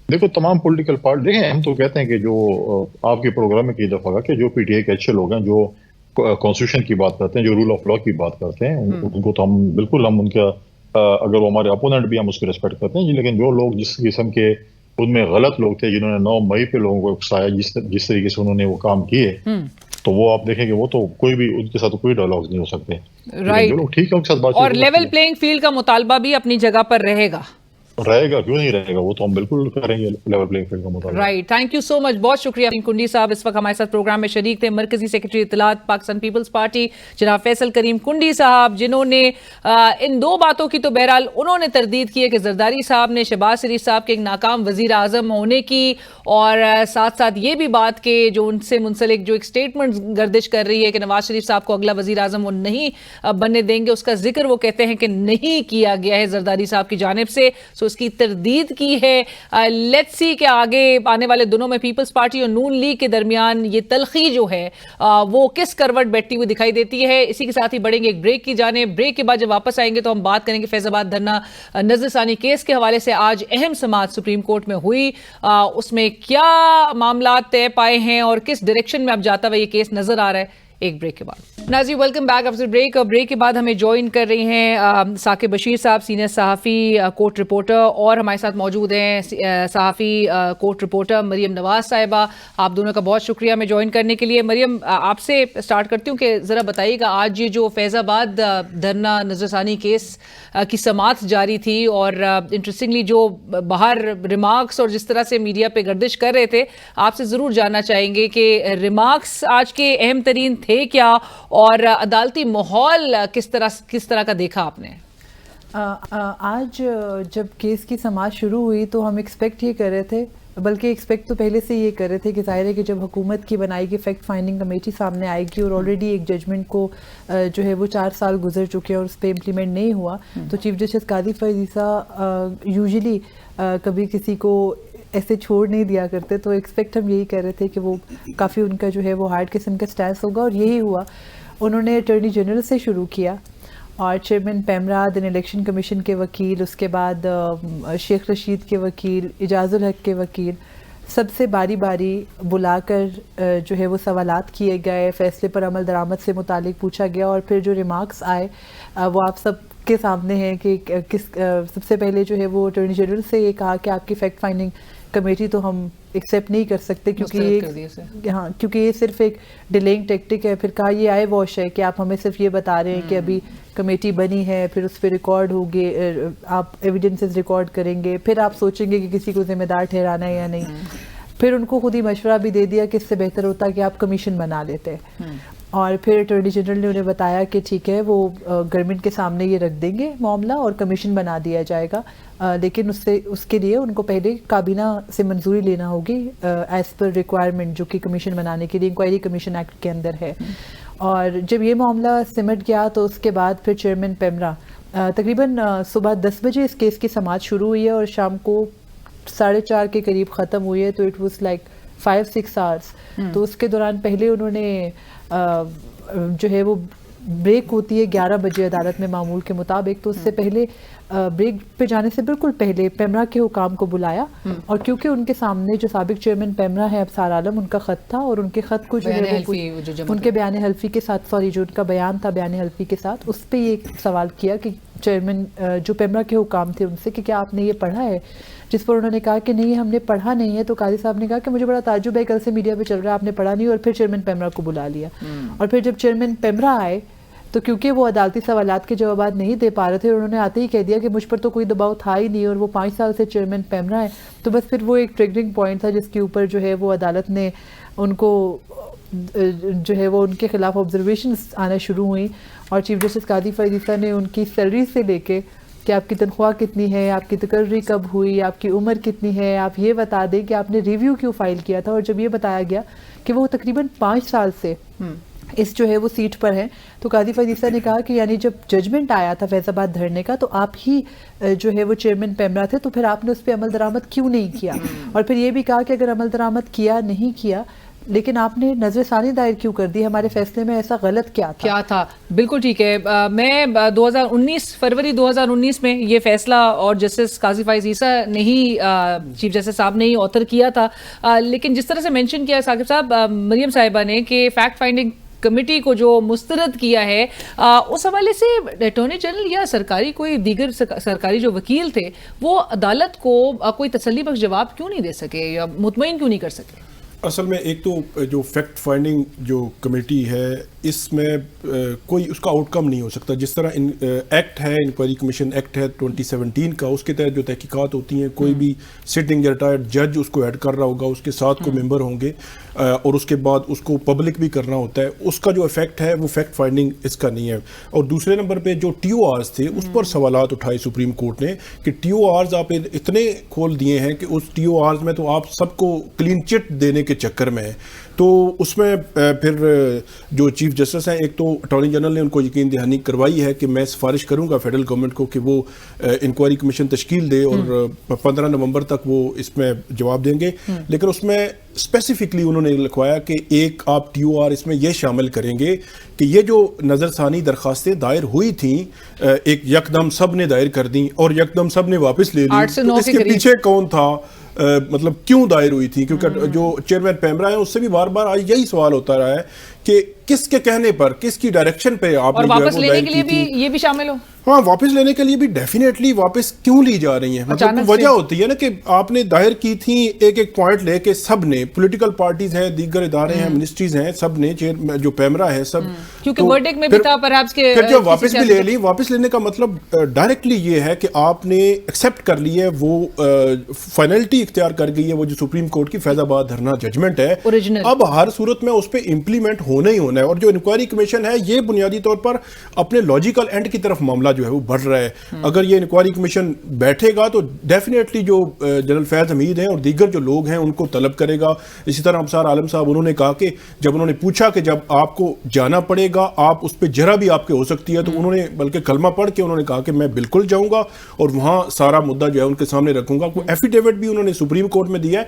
دیکھو تمام پولیٹیکل پارٹی، دیکھیں ہم تو کہتے ہیں کہ جو آپ کے پروگرام میں کئی دفعہ کا کہ جو پی ٹی آئی کے اچھے لوگ ہیں، جو کانسٹیٹیوشن کی بات کرتے ہیں، جو رول آف لا کی بات کرتے ہیں، ان کو تو ہم بالکل ہم ان کا اگر وہ ہمارے اپوننٹ بھی ہم اس کو ریسپیکٹ کرتے ہیں. لیکن جو لوگ جس قسم کے ان میں غلط لوگ تھے، جنہوں نے 9 مئی پہ لوگوں کو اکسایا، جس طریقے سے انہوں نے وہ کام کیے، تو وہ آپ دیکھیں گے وہ تو کوئی بھی ان کے ساتھ کوئی ڈائلاگز نہیں ہو سکتے. جو لوگ ٹھیک ہے ان کے ساتھ بات. اور لیول پلینگ فیلڈ کا مطالبہ بھی اپنی جگہ پر رہے گا؟ کیوں نہیں رہے گا، وہ تو ہم بالکل کریں گے لیول پلینگ فیلڈ کا مطالبہ. رائٹ، تھینک یو سو مچ، بہت شکریہ. کنڈی صاحب اس وقت ہمارے ساتھ پروگرام میں شریک تھے. مرکزی سیکرٹری اطلاعات پاکستان پیپلز پارٹی جناب فیصل کریم کنڈی صاحب، جنہوں نے ان دو باتوں کی تو بہرحال انہوں نے تردید کی ہے کہ زرداری صاحب نے شہباز شریف صاحب کے ایک ناکام وزیر اعظم ہونے کی، اور ساتھ ساتھ یہ بھی بات کہ جو ان سے منسلک جو ایک سٹیٹمنٹ گردش کر رہی ہے کہ نواز شریف صاحب کو اگلا وزیر اعظم وہ نہیں بننے دیں گے، اس کا ذکر وہ کہتے ہیں کہ نہیں کیا گیا ہے زرداری صاحب کی جانب سے. سو اس کی تردید کی ہے. لیٹس سی کہ آگے آنے والے دنوں میں پیپلز پارٹی اور نون لیگ کے درمیان یہ تلخی جو ہے وہ کس کروٹ بیٹھتی ہوئی دکھائی دیتی ہے. اسی کے ساتھ ہی بڑھیں گے ایک بریک کی جانب. بریک کے بعد جب واپس آئیں گے تو ہم بات کریں گے فیض آباد دھرنا نظر ثانی کیس کے حوالے سے آج اہم سماعت سپریم کورٹ میں ہوئی. اس میں کیا معاملات طے پائے ہیں اور کس ڈائریکشن میں اب جاتا ہوا یہ کیس نظر آ رہا ہے، ایک بریک کے بعد. ناظرین welcome back after break. Break کے بعد ہمیں جوائن کر رہی ہیں ثاقب بشیر صاحب, سینئر صحافی, کورٹ رپورٹر, اور ہمارے ساتھ موجود ہیں صحافی کورٹ رپورٹر مریم نواز صاحبہ. آپ دونوں کا بہت شکریہ ہمیں جوائن کرنے کے لیے. مریم, آپ سے اسٹارٹ کرتی ہوں کہ ذرا بتائیے گا, آج یہ جو فیض آباد دھرنا نظر ثانی کیس کی سماعت جاری تھی, اور انٹرسٹنگلی جو باہر ریمارکس اور جس طرح سے میڈیا پہ گردش کر رہے تھے, آپ سے ضرور جاننا چاہیں گے کہ ریمارکس آج کے اہم ترین تھے کیا, اور عدالتی ماحول کس طرح کا دیکھا آپ نے؟ آج جب کیس کی سماعت شروع ہوئی تو ہم ایکسپیکٹ یہ کر رہے تھے, بلکہ ایکسپیکٹ تو پہلے سے یہ کر رہے تھے کہ ظاہر ہے کہ جب حکومت کی بنائی گئی فیکٹ فائنڈنگ کمیٹی سامنے آئے گی, اور آلریڈی ایک ججمنٹ کو جو ہے وہ 4 سال گزر چکے ہیں اور اس پہ امپلیمنٹ نہیں ہوا, تو چیف جسٹس قاضی فیض عیسیٰ یوزلی کبھی کسی کو ایسے چھوڑ نہیں دیا کرتے, تو ایکسپیکٹ ہم یہی کر رہے تھے کہ وہ کافی ان کا جو ہے وہ ہارڈ قسم کا سٹانس ہوگا, اور یہی ہوا. انہوں نے اٹارنی جنرل سے شروع کیا, اور چیئرمین پیمرا, دین الیکشن کمیشن کے وکیل, اس کے بعد شیخ رشید کے وکیل, اعجاز الحق کے وکیل, سب سے باری باری بلا کر جو ہے وہ سوالات کیے گئے, فیصلے پر عمل درآمد سے متعلق پوچھا گیا, اور پھر جو ریمارکس آئے وہ آپ سب کے سامنے ہیں کہ سب سے پہلے جو ہے وہ اٹارنی جنرل سے یہ کہا کہ آپ کی فیکٹ فائنڈنگ کمیٹی تو ہم ایکسیپٹ نہیں کر سکتے کیونکہ یہ صرف ایک ڈیلینگ ٹیکٹک ہے. پھر کہا یہ آئے واش ہے کہ آپ ہمیں صرف یہ بتا رہے ہیں کہ ابھی کمیٹی بنی ہے, پھر اس پہ ریکارڈ ہوگی, آپ ایویڈنسز ریکارڈ کریں گے, پھر آپ سوچیں گے کہ کسی کو ذمہ دار ٹھہرانا ہے یا نہیں. پھر ان کو خود ہی مشورہ بھی دے دیا کہ اس سے بہتر ہوتا کہ آپ کمیشن بنا لیتے, اور پھر اٹارنی جنرل نے انہیں بتایا کہ ٹھیک ہے وہ گورنمنٹ کے سامنے یہ رکھ دیں گے معاملہ اور کمیشن بنا دیا جائے گا, لیکن اس کے لیے ان کو پہلے کابینہ سے منظوری لینا ہوگی ایز پر ریکوائرمنٹ جو کہ کمیشن بنانے کے لیے انکوائری کمیشن ایکٹ کے اندر ہے. اور جب یہ معاملہ سمٹ گیا تو اس کے بعد پھر چیئرمین پیمرا تقریباً صبح 10 بجے اس کیس کی سماعت شروع ہوئی ہے, اور شام کو 4:30 کے قریب ختم ہوئی ہے, تو اٹ واز لائک 5-6 hours. تو اس کے دوران پہلے انہوں نے جو ہے وہ بریک ہوتی ہے 11 بجے عدالت میں معمول کے مطابق, تو اس سے پہلے بریک پہ جانے سے بالکل پہلے پیمرا کے حکام کو بلایا, اور کیونکہ ان کے سامنے جو سابق چیئرمین پیمرا ہے ابصار عالم, ان کا خط تھا, اور ان کے خط کو جو ہے ان کے بیان حلفی کے ساتھ جو ان کا بیان تھا بیان حلفی کے ساتھ, اس پہ یہ سوال کیا کہ چیئرمین جو پیمرا کے حکام تھے ان سے کہ کیا آپ نے یہ پڑھا ہے, جس پر انہوں نے کہا کہ نہیں ہم نے پڑھا نہیں ہے. تو قاضی صاحب نے کہا کہ مجھے بڑا تعجب ہے, کل سے میڈیا پہ چل رہا ہے آپ نے پڑھا نہیں, اور پھر چیئرمین پیمرا کو بلا لیا. اور پھر جب چیئرمین پیمرا آئے تو کیونکہ وہ عدالتی سوالات کے جوابات نہیں دے پا رہے تھے, انہوں نے آتے ہی کہہ دیا کہ مجھ پر تو کوئی دباؤ تھا ہی نہیں, اور وہ 5 سال سے چیئرمین پیمرا ہے. تو بس پھر وہ ایک ٹریگرنگ پوائنٹ تھا جس کے اوپر جو ہے وہ عدالت نے ان کو جو ہے وہ ان کے خلاف آبزرویشنز آنا شروع ہوئیں, اور چیف جسٹس قاضی فیض عیسیٰ نے ان کی سیلری سے لے کے کہ آپ کی تنخواہ کتنی ہے, آپ کی تقرری کب ہوئی, آپ کی عمر کتنی ہے, آپ یہ بتا دیں کہ آپ نے ریویو کیوں فائل کیا تھا. اور جب یہ بتایا گیا کہ وہ تقریباً 5 سال سے اس جو ہے وہ سیٹ پر ہیں, تو قاضی فیض عیسیٰ نے کہا کہ یعنی جب ججمنٹ آیا تھا فیض آباد دھرنے کا تو آپ ہی جو ہے وہ چیئرمین پیمرا تھے, تو پھر آپ نے اس پہ عمل درآمد کیوں نہیں کیا. اور پھر یہ بھی کہا کہ اگر عمل درآمد کیا نہیں کیا لیکن آپ نے نظر ثانی دائر کیوں کر دی, ہمارے فیصلے میں ایسا غلط کیا تھا. بالکل ٹھیک ہے. میں 2019 فروری 2019 میں یہ فیصلہ اور جسٹس قاضی فیض عیسیٰ نے ہی چیف جسٹس صاحب نے ہی آتھر کیا تھا, لیکن جس طرح سے مینشن کیا ثاقب صاحب مریم صاحبہ نے کہ فیکٹ فائنڈنگ کمیٹی کو جو مسترد کیا ہے, اس حوالے سے اٹارنی جنرل یا سرکاری کوئی دیگر سرکاری جو وکیل تھے وہ عدالت کو کوئی تسلی بخش جواب کیوں نہیں دے سکے یا مطمئن کیوں نہیں کر سکے؟ اصل میں ایک تو جو فیکٹ فائنڈنگ جو کمیٹی ہے اس میں کوئی اس کا آؤٹ کم نہیں ہو سکتا. جس طرح ایکٹ ہے, انکوائری کمیشن ایکٹ ہے 2017 کا, اس کے تحت جو تحقیقات ہوتی ہیں کوئی بھی سٹنگ ریٹائرڈ جج اس کو ایڈ کر رہا ہوگا, اس کے ساتھ کوئی ممبر ہوں گے, اور اس کے بعد اس کو پبلک بھی کرنا ہوتا ہے. اس کا جو افیکٹ ہے وہ فیکٹ فائنڈنگ اس کا نہیں ہے. اور دوسرے نمبر پہ جو ٹی او آرز تھے اس پر سوالات اٹھائے سپریم کورٹ نے کہ ٹی او آرز آپ اتنے کھول دیے ہیں کہ اس ٹی او آرز میں تو آپ سب کو کلین چٹ دینے کے چکر میں ہے. تو اس میں پھر جو چیف جسٹس ہیں, ایک تو اٹارنی جنرل نے ان کو یقین دہانی کروائی ہے کہ میں سفارش کروں گا فیڈرل گورنمنٹ کو کہ وہ انکوائری کمیشن تشکیل دے اور 15 نومبر تک وہ اس میں جواب دیں گے. لیکن اس میں اسپیسیفکلی انہوں نے لکھوایا کہ ایک آپ ٹی او آر اس میں یہ شامل کریں گے کہ یہ جو نظر ثانی درخواستیں دائر ہوئی تھیں ایک یکدم سب نے دائر کر دیں اور یکدم سب نے واپس لے لی, تو اس کے پیچھے کون تھا, مطلب کیوں دائر ہوئی تھی. کیونکہ جو چیئرمین پیمرا ہے اس سے بھی بار بار آج یہی سوال ہوتا رہا ہے کہ کس کے کہنے پر, کس کی ڈائریکشن پہ آپ اور نے جو ہے واپس وہ لینے دائر کے لیے کی بھی تھی. یہ بھی شامل ہو. ہاں, واپس لینے کے لیے بھی ڈیفینیٹلی واپس کیوں لی جا رہی ہیں, مطلب وجہ ہوتی ہے نا کہ آپ نے دائر کی تھی ایک ایک پوائنٹ لے کے, سب نے, پولیٹیکل پارٹیز ہیں, دیگر ادارے ہیں, منسٹریز ہیں, سب نے, جو پیمرا ہے سب, کیونکہ ورڈکٹ میں بھی تھا پرہیپس کے, پھر جو واپس بھی لے لی. واپس لینے کا مطلب ڈائریکٹلی یہ ہے کہ آپ نے ایکسیپٹ کر لی ہے, وہ فائنلٹی اختیار کر گئی ہے, وہ جو سپریم کورٹ کی فیض آباد دھرنا ججمنٹ ہے, اب ہر صورت میں اس پہ امپلیمنٹ ہونا ہی ہونا ہے. اور جو انکوائری کمیشن ہے یہ بنیادی طور پر اپنے لاجیکل اینڈ کی طرف معاملہ جو ہے وہ بڑھ رہا ہے. اگر یہ انکوائری کمیشن بیٹھے گا تو ڈیفینیٹلی جو جنرل فیض حمید ہیں اور دیگر جو لوگ ہیں ان کو طلب کرے گا. اسی طرح ابصار عالم صاحب, انہوں نے کہا کہ جب انہوں نے پوچھا کہ جب آپ کو جانا پڑے گا آپ اس پہ جرا بھی آپ کے ہو سکتی ہے, تو انہوں نے بلکہ کلمہ پڑھ کے انہوں نے کہا کہ میں بالکل جاؤں گا اور وہاں سارا مدعا جو ہے ان کے سامنے رکھوں گا. کوئی ایفیڈیوٹ بھی انہوں نے سپریم کورٹ میں دیا ہے.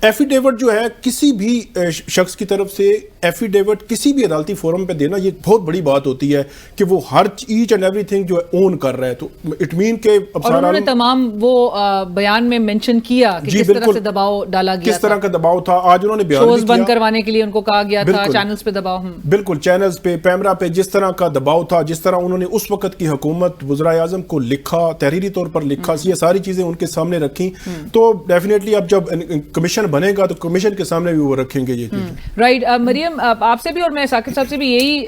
ایفیڈیوٹ جو ہے کسی بھی شخص کی طرف سے ایفیڈیوٹ کسی بھی عدالتی فورم پہ دینا یہ بہت بڑی بات ہوتی ہے کہ وہ ہر ایچ اینڈ ایوری تھنگ جو ہے اون کر رہا ہے. تو اٹ مین کہ اور انہوں نے تمام وہ بیان میں منشن کیا کہ کس طرح سے دباؤ ڈالا گیا, کس طرح کا دباؤ تھا. آج انہوں نے بیان شوز بند کروانے کے لیے ان کو کہا گیا تھا, چینلز پہ دباؤ, بالکل چینلز پہ, پیمرا پہ جس طرح کا دباؤ تھا, جس طرح انہوں نے اس وقت کی حکومت وزراء اعظم کو لکھا, تحریری طور پر لکھا, یہ ساری چیزیں ان کے سامنے رکھی. تو ڈیفینیٹلی اب جب کمیشن بنے گا تو کمیشن کے سامنے بھی وہ رکھیں گے یہ چیزیں. رائٹ. مریم, آپ سے بھی اور میں ثاقب صاحب سے بھی یہی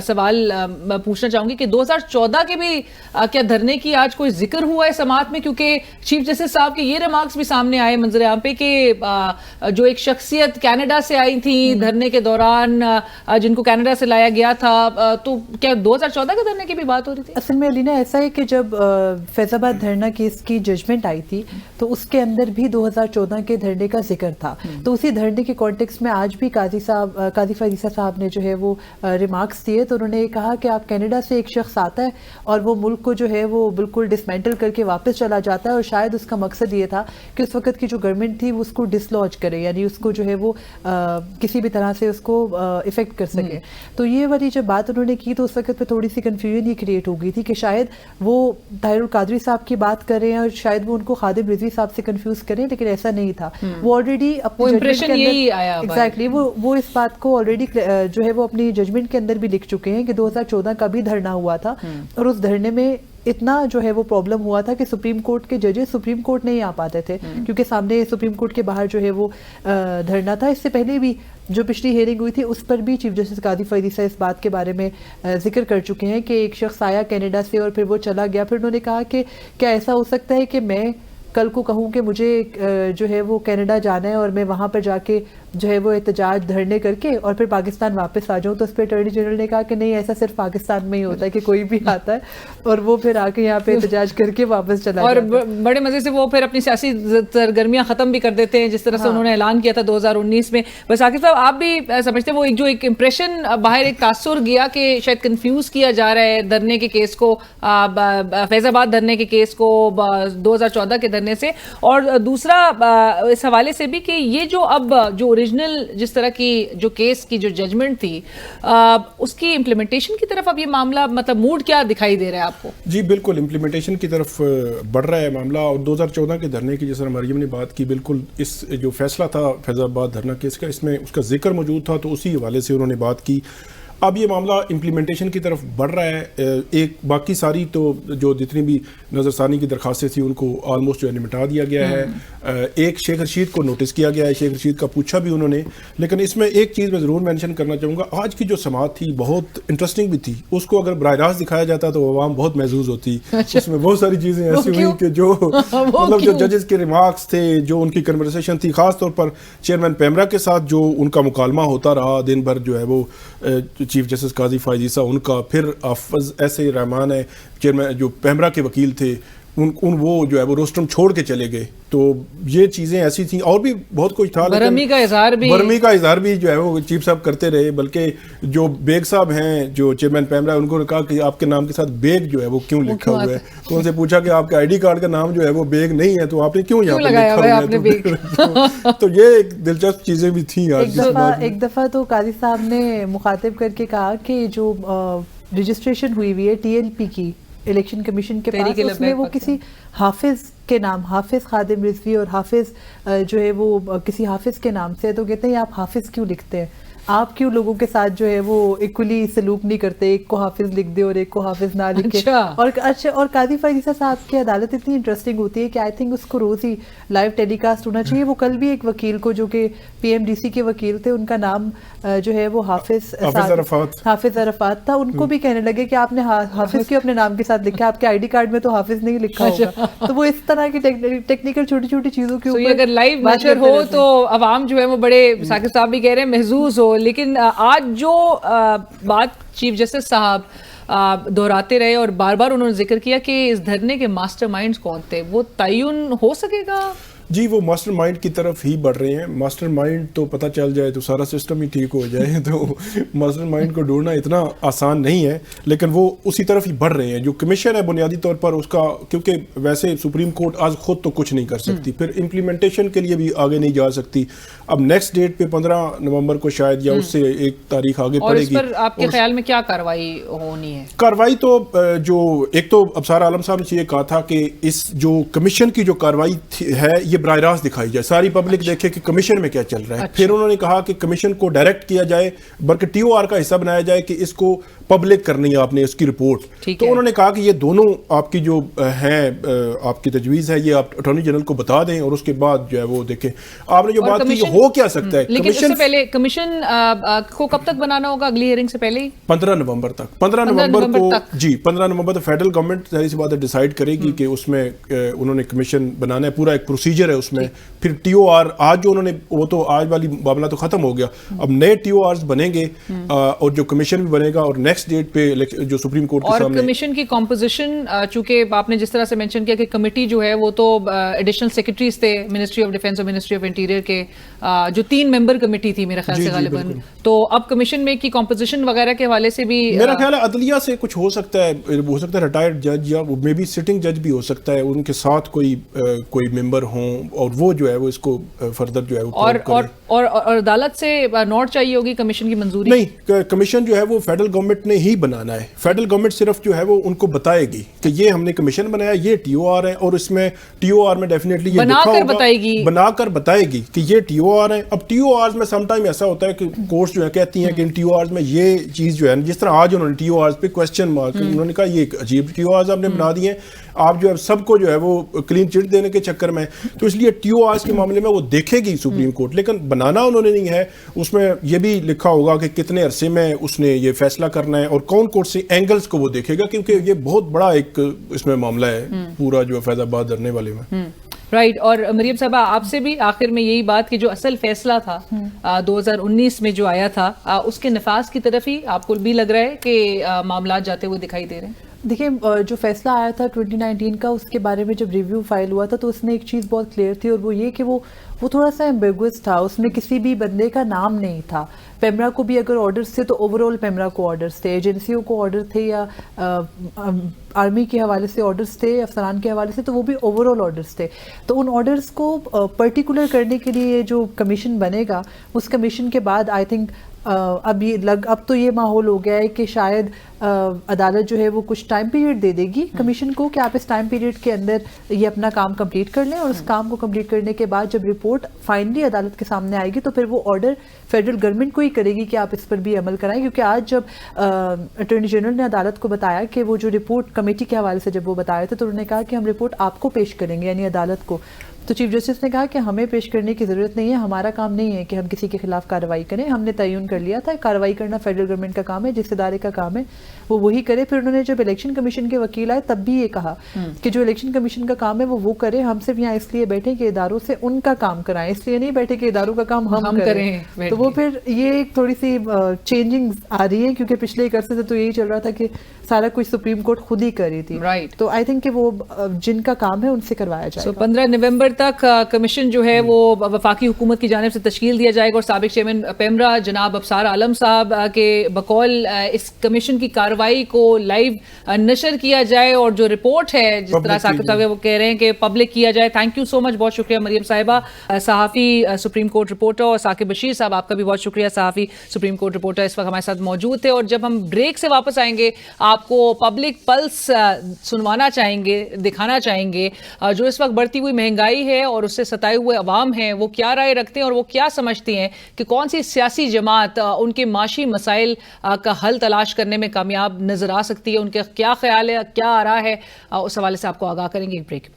سوال پوچھنا چاہوں گی کہ 2014 کے بھی کیا دھرنے کی آج کوئی ذکر ہوا ہے سماعت میں, کیونکہ چیف جسٹس صاحب کے یہ ریمارکس بھی سامنے آئے منظر عام پہ کہ جو ایک شخصیت کینیڈا سے آئی تھی دھرنے کے دوران, جن کو کینیڈا سے لایا گیا تھا, تو کیا 2014 کے دھرنے کی بھی بات ہو رہی تھی؟ اصل میں علینا ایسا ہے کہ جب فیض آباد دھرنا کیس کی ججمنٹ آئی تھی تو اس کے اندر بھی 2014 کے دھرنے کا ذکر تھا. تو اسی دھرنے کے کانٹیکس میں آج بھی قاضی فیض صاحب نے جو ہے وہ ریمارکس دیے, تو انہوں نے کہا کہ آپ کینیڈا سے ایک شخص آتا ہے اور وہ ملک کو جو ہے وہ بالکل ڈسمینٹل کر کے واپس چلا جاتا ہے, اور شاید اس کا مقصد یہ تھا کہ اس وقت کی جو گورنمنٹ تھی وہ اس کو ڈسلوج کرے, یعنی اس کو جو ہے وہ کسی بھی طرح سے اس کو افیکٹ کر سکے. تو یہ والی جب بات انہوں نے کی تو اس وقت پہ تھوڑی سی کنفیوژن یہ کریٹ ہو گئی تھی کہ شاید وہ طاہر القادری صاحب کی بات کر رہے ہیں اور شاید وہ ان کو خادم رضوی صاحب سے کنفیوز کریں, لیکن ایسا نہیں تھا. وہ آلریڈی ایگزیکٹلی وہ اس بات کو آلریڈی جو ہے وہ اپنی ججمنٹ کے اندر بھی لکھ چکے ہیں کہ 2014 کا بھی دھرنا ہوا تھا, اور اس دھرنے میں اتنا جو ہے وہ پرابلم ہوا تھا کہ سپریم کورٹ کے ججز سپریم کورٹ نہیں آ پاتے تھے, کیونکہ سامنے سپریم کورٹ کے باہر جو ہے وہ دھرنا تھا. اس سے پہلے بھی جو پچھلی ہیئرنگ ہوئی تھی اس پر بھی چیف جسٹس قاضی فیض صاحب اس بات کے بارے میں ذکر کر چکے ہیں کہ ایک شخص آیا کینیڈا سے اور پھر وہ چلا گیا. پھر انہوں نے کہا کہ کیا ایسا ہو سکتا ہے کہ میں کل کو کہوں کہ مجھے جو ہے وہ کینیڈا جانا ہے اور میں وہاں پر جا کے جو ہے وہ احتجاج دھرنے کر کے اور پھر پاکستان واپس آ جاؤں. تو اس پہ اٹارنی جنرل نے کہا کہ نہیں, ایسا صرف پاکستان میں ہی ہوتا ہے کہ کوئی بھی آتا ہے اور وہ پھر آ کے یہاں پہ احتجاج کر کے واپس چلا اور جاتا ہے. بڑے مزے سے وہ پھر اپنی سیاسی سرگرمیاں ختم بھی کر دیتے ہیں, جس طرح سے انہوں نے اعلان کیا تھا 2019 میں. بس عاقب صاحب آپ بھی سمجھتے ہیں وہ جو ایک امپریشن باہر ایک تاثر گیا کہ شاید کنفیوز کیا جا رہا ہے دھرنے کے کیس کو, فیض آباد دھرنے کے کیس کو 2014 کے دھرنے سے, اور دوسرا اس حوالے سے بھی کہ یہ جو اب جو اوریجنل جس طرح کی جو کیس کی جو ججمنٹ تھی اس کی امپلیمنٹیشن کی طرف اب یہ معاملہ مطلب موڈ کیا دکھائی دے رہا ہے آپ کو؟ جی بالکل امپلیمنٹیشن کی طرف بڑھ رہا ہے معاملہ. اور 2014 کے دھرنے کی جس طرح مریم نے بات کی, بالکل اس جو فیصلہ تھا فیض آباد دھرنا کیس کا, اس میں اس کا ذکر موجود تھا, تو اسی حوالے سے انہوں نے بات کی. اب یہ معاملہ امپلیمنٹیشن کی طرف بڑھ رہا ہے. ایک باقی ساری تو جو جتنی بھی نظر ثانی کی درخواستیں تھیں ان کو آلموسٹ جو ہے نمٹا دیا گیا ہے. ایک شیخ رشید کو نوٹس کیا گیا ہے, شیخ رشید کا پوچھا بھی انہوں نے, لیکن اس میں ایک چیز میں ضرور مینشن کرنا چاہوں گا. آج کی جو سماعت تھی بہت انٹرسٹنگ بھی تھی, اس کو اگر براہ راست دکھایا جاتا تو عوام بہت محظوظ ہوتی. اس میں بہت ساری چیزیں ایسی ہوئی کہ جو مطلب جو ججز کے ریمارکس تھے, جو ان کی کنورسیشن تھی, خاص طور پر چیئرمین پیمرا کے ساتھ جو ان کا مکالمہ ہوتا رہا دن بھر, جو ہے وہ چیف جسٹس قاضی فائز عیسیٰ ان کا, پھر حافظ ایسے رحمان ہے چیئرمین جو پیمرا کے وکیل تھے, وہ جو ہے وہ روسٹرم چھوڑ کے چلے گئے. تو یہ چیزیں ایسی تھیں, اور بھی بہت کچھ تھا, برہمی کا اظہار بھی جو ہے وہ چیف صاحب کرتے رہے. بلکہ جو بیگ صاحب ہیں جو چیئرمین پیمرا, ان کو کہا کہ آپ کے نام کے ساتھ بیگ جو ہے وہ کیوں لکھا ہوا ہے, تو ان سے پوچھا کہ آپ کے آئی ڈی کارڈ کا نام جو ہے وہ بیگ نہیں ہے, تو آپ نے کیوں یہاں پہ لکھا ہوا ہے. تو یہ ایک دلچسپ چیزیں بھی تھیں. ایک دفعہ تو قاضی صاحب نے مخاطب کر کے کہا کہ جو رجسٹریشن ہوئی ہے ٹی ایل پی کی الیکشن کمیشن کے پاس, اس میں وہ کسی حافظ کے نام, حافظ خادم رضوی اور حافظ جو ہے وہ کسی حافظ کے نام سے, تو کہتے ہیں آپ حافظ کیوں لکھتے ہیں, آپ کیوں لوگوں کے ساتھ جو ہے وہ ایکولی سلوک نہیں کرتے, ایک کو حافظ لکھ دے اور ایک کو حافظ نہ لکھے. اور قاضی فائزہ صاحب کی عدالت اتنی انٹرسٹنگ ہوتی ہے کہ آئی تھنک اس کو روز ہی لائیو ٹیلی کاسٹ ہونا چاہیے. وہ کل بھی ایک وکیل کو جو کہ پی ایم ڈی سی کے وکیل تھے, ان کا نام جو ہے وہ حافظ عرفات تھا, ان کو بھی کہنے لگے کہ آپ نے حافظ کیوں اپنے نام کے ساتھ لکھا, آپ کے آئی ڈی کارڈ میں تو حافظ نہیں لکھا ہوگا. تو وہ اس طرح کی ٹیکنیکل چھوٹی چھوٹی چیزوں کے اوپر اگر لائیو نشر ہو تو عوام جو ہے وہ بڑے, ثاقب صاحب بھی کہہ رہے ہیں, محظوظ ہو. لیکن آج جو بات چیف جسٹس صاحب دہراتے رہے اور بار بار انہوں نے ذکر کیا کہ اس دھرنے کے ماسٹر مائنڈز کون تھے, وہ تعین ہو سکے گا؟ جی وہ ماسٹر مائنڈ کی طرف ہی بڑھ رہے ہیں. ماسٹر مائنڈ تو پتہ چل جائے تو سارا سسٹم ہی ٹھیک ہو جائے, تو ماسٹر مائنڈ کو ڈھونڈنا اتنا آسان نہیں ہے, لیکن وہ اسی طرف ہی بڑھ رہے ہیں. جو کمیشن ہے بنیادی طور پر اس کا, کیونکہ ویسے سپریم کورٹ آج خود تو کچھ نہیں کر سکتی, پھر امپلیمنٹیشن کے لیے بھی آگے نہیں جا سکتی. اب نیکسٹ ڈیٹ پہ 15 نومبر کو شاید یا اس سے ایک تاریخ آگے پڑے گی. اور اس پر آپ کے خیال میں کیا کارروائی ہونی ہے؟ کارروائی تو جو ایک تو ابصار عالم صاحب نے یہ کہا تھا کہ اس جو کمیشن کی جو کارروائی ہے یہ براہ راست دکھائی جائے, ساری پبلک دیکھے کہ کمیشن میں کیا چل رہا ہے. پھر انہوں نے کہا کہ کمیشن کو ڈائریکٹ کیا جائے, بلکہ ٹی او آر کا حصہ بنایا جائے کہ اس کو پبلک کرنی ہے آپ نے اس کی رپورٹ. تو انہوں نے کہا کہ یہ دونوں آپ کی جو ہیں آپ کی تجویز ہے یہ آپ اٹارنی جنرل کو بتا دیں اور اس کے بعد جو ہے وہ دیکھیں. آپ نے جو بات کی ہو کیا سکتا ہے, لیکن اس سے پہلے کمیشن کو کب تک بنانا ہوگا؟ اگلی ہیئرنگ سے پہلے ہی 15 نومبر تک. 15 نومبر کو جی 15 نومبر تک فیڈرل گورنمنٹ ظاہر سی بات ہے ڈیسائیڈ کرے گی کہ اس میں انہوں نے کمیشن بنانا ہے, پورا ایک پروسیجر ہے اس میں. پھر ٹی او آر آج جو انہوں نے, وہ تو آج والی معاملہ تو ختم ہو گیا, اب نئے ٹی او آرز بنیں گے اور جو کمیشن بھی بنے گا, اور نیکسٹ ڈیٹ پہ جو سپریم کورٹ کے سامنے. اور کمیشن کی کمپوزیشن, چونکہ آپ نے جس طرح سے مینشن کیا کہ کمیٹی جو ہے وہ تو ایڈیشنل سیکرٹریز تھے منسٹری آف ڈیفینس اور منسٹری آف انٹیریئر کے, جو 3 ممبر کمیٹی تھی میرے خیال سے غالباً, تو اب کمیشن میں کی کمپوزیشن وغیرہ کے حوالے سے بھی میرا خیال ہے عدلیہ سے کچھ ہو سکتا ہے, ریٹائرڈ جج یا مے بی سٹنگ جج بھی ہو سکتا ہے, ان کے ساتھ کوئی ممبر ہوں اور وہ جو ہے وہ اس کو فردر جو ہے اور عدالت سے نوٹ چاہیے ہوگی کمیشن کی منظوری؟ نہیں, کمیشن جو ہے وہ فیڈرل گورنمنٹ نے ہی بنانا ہے. فیڈرل گورنمنٹ صرف جو ہے وہ ان کو بتائے گی کہ یہ ہم نے کمیشن بنایا, یہ ٹی او آر ہے, اور اس میں ٹی او آر میں ڈیفینیٹلی یہ لکھا ہوگا, بنا کر بتائے گی کہ یہ ٹی او آر ہے. اب ٹی او آرز میں سم ٹائم ایسا ہوتا ہے کہ کورٹس جو ہے کہتی ہیں کہ ان ٹی او آرز میں یہ چیز جو ہے, جس طرح آج انہوں نے ٹی او آرز پہ کوسچن مارک, انہوں نے کہا یہ عجیب ٹی او آرز آپ نے بنا دیے ہیں, آپ جو ہے سب کو جو ہے وہ کلین چٹ دینے کے چکر میں. تو اس لیے ٹی او آرز کے معاملے میں وہ دیکھے گی سپریم کورٹ, لیکن بنانا انہوں نے نہیں ہے. اس میں یہ بھی لکھا ہوگا کہ کتنے عرصے میں اس نے یہ فیصلہ کرنا ہے اور کون کون سے اینگلز کو وہ دیکھے گا, کیونکہ یہ بہت بڑا ایک اس میں معاملہ ہے پورا جو فیض آباد دھرنے والے میں. رائٹ. اور مریم صاحبہ آپ سے بھی آخر میں یہی بات کہ جو اصل فیصلہ تھا 2019 میں جو آیا تھا, اس کے نفاذ کی طرف ہی آپ کو بھی لگ رہا ہے کہ معاملات جاتے ہوئے دکھائی دے رہے ہیں؟ دیکھیں, جو فیصلہ آیا تھا 2019 کا, اس کے بارے میں جب ریویو فائل ہوا تھا تو اس میں ایک چیز بہت کلیئر تھی, اور وہ یہ کہ وہ تھوڑا سا ایمبیگوس تھا. اس میں کسی بھی بندے کا نام نہیں تھا. پیمرا کو بھی اگر آرڈرز تھے تو اوور آل پیمرا کو آرڈرز تھے, ایجنسیوں کو آرڈر تھے, یا آرمی کے حوالے سے آرڈرز تھے, افسران کے حوالے سے, تو وہ بھی اوور آل آرڈرز تھے. تو ان آرڈرز کو پرٹیکولر کرنے کے لیے جو کمیشن بنے گا, اس کمیشن کے بعد آئی تھنک اب تو یہ ماحول ہو گیا ہے کہ شاید عدالت جو ہے وہ کچھ ٹائم پیریڈ دے دے گی کمیشن کو کہ آپ اس ٹائم پیریڈ کے اندر یہ اپنا کام کمپلیٹ کر لیں, اور اس کام کو کمپلیٹ کرنے کے بعد جب رپورٹ فائنلی عدالت کے سامنے آئے گی تو پھر وہ آرڈر فیڈرل گورنمنٹ کو ہی کرے گی کہ آپ اس پر بھی عمل کرائیں. کیونکہ آج جب اٹارنی جنرل نے عدالت کو بتایا کہ وہ جو رپورٹ کمیٹی کے حوالے سے جب وہ بتایا تھا, تو انہوں نے کہا کہ ہم رپورٹ آپ کو پیش کریں گے, یعنی عدالت کو. تو چیف جسٹس نے کہا کہ ہمیں پیش کرنے کی ضرورت نہیں ہے, ہمارا کام نہیں ہے کہ ہم کسی کے خلاف کارروائی کریں, ہم نے تعین کر لیا تھا کارروائی کرنا فیڈرل گورنمنٹ کا کام ہے, جس ادارے کا کام ہے وہ وہی کرے. پھر انہوں نے جب الیکشن کمیشن کے وکیل آئے تب بھی یہ کہا کہ جو الیکشن کمیشن کا کام ہے وہ کرے, ہم صرف یہاں اس لیے بیٹھے کہ اداروں سے ان کا کام کرائیں, اس لیے نہیں بیٹھے کہ اداروں کا کام ہم کریں. تو وہ پھر یہ ایک تھوڑی سی چینجنگ آ رہی ہے, کیونکہ پچھلے ایک عرصے سے تو یہی چل رہا تھا کہ سارا کچھ سپریم کورٹ خود ہی کر رہی تھی. تو آئی تھنک کہ وہ جن کا کام ہے ان سے کروایا جائے گا. 15 نومبر تک کمیشن جو ہے وہ وفاقی حکومت کی جانب سے تشکیل دیا جائے گا, اور سابق چیئرمین پیمرا جناب ابصار عالم صاحب کے بقول اس کمیشن کی کارروائی کو لائیو نشر کیا جائے, اور جو رپورٹ ہے جس طرح ثاقب صاحب وہ کہہ رہے ہیں کہ پبلک کیا جائے. تھینک یو سو مچ, بہت شکریہ مریم صاحبہ, صحافی سپریم کورٹ رپورٹر, اور ثاقب بشیر صاحب آپ کا بھی بہت شکریہ, صحافی سپریم کورٹ رپورٹر اس وقت ہمارے ساتھ موجود تھے. اور جب ہم بریک سے واپس آئیں گے آپ کو پبلک پلس سنوانا چاہیں گے, دکھانا چاہیں گے جو اس وقت بڑھتی ہوئی مہنگائی ستائی ہے اور اس سے ستائے ہوئے عوام ہیں وہ کیا رائے رکھتے ہیں اور وہ کیا سمجھتی ہیں کہ کون سی سیاسی جماعت ان کے معاشی مسائل کا حل تلاش کرنے میں کامیاب نظر آ سکتی ہے، ان کے کیا خیال ہے، کیا آ رہا ہے، اس حوالے سے آپ کو آگاہ کریں گے ایک بریک۔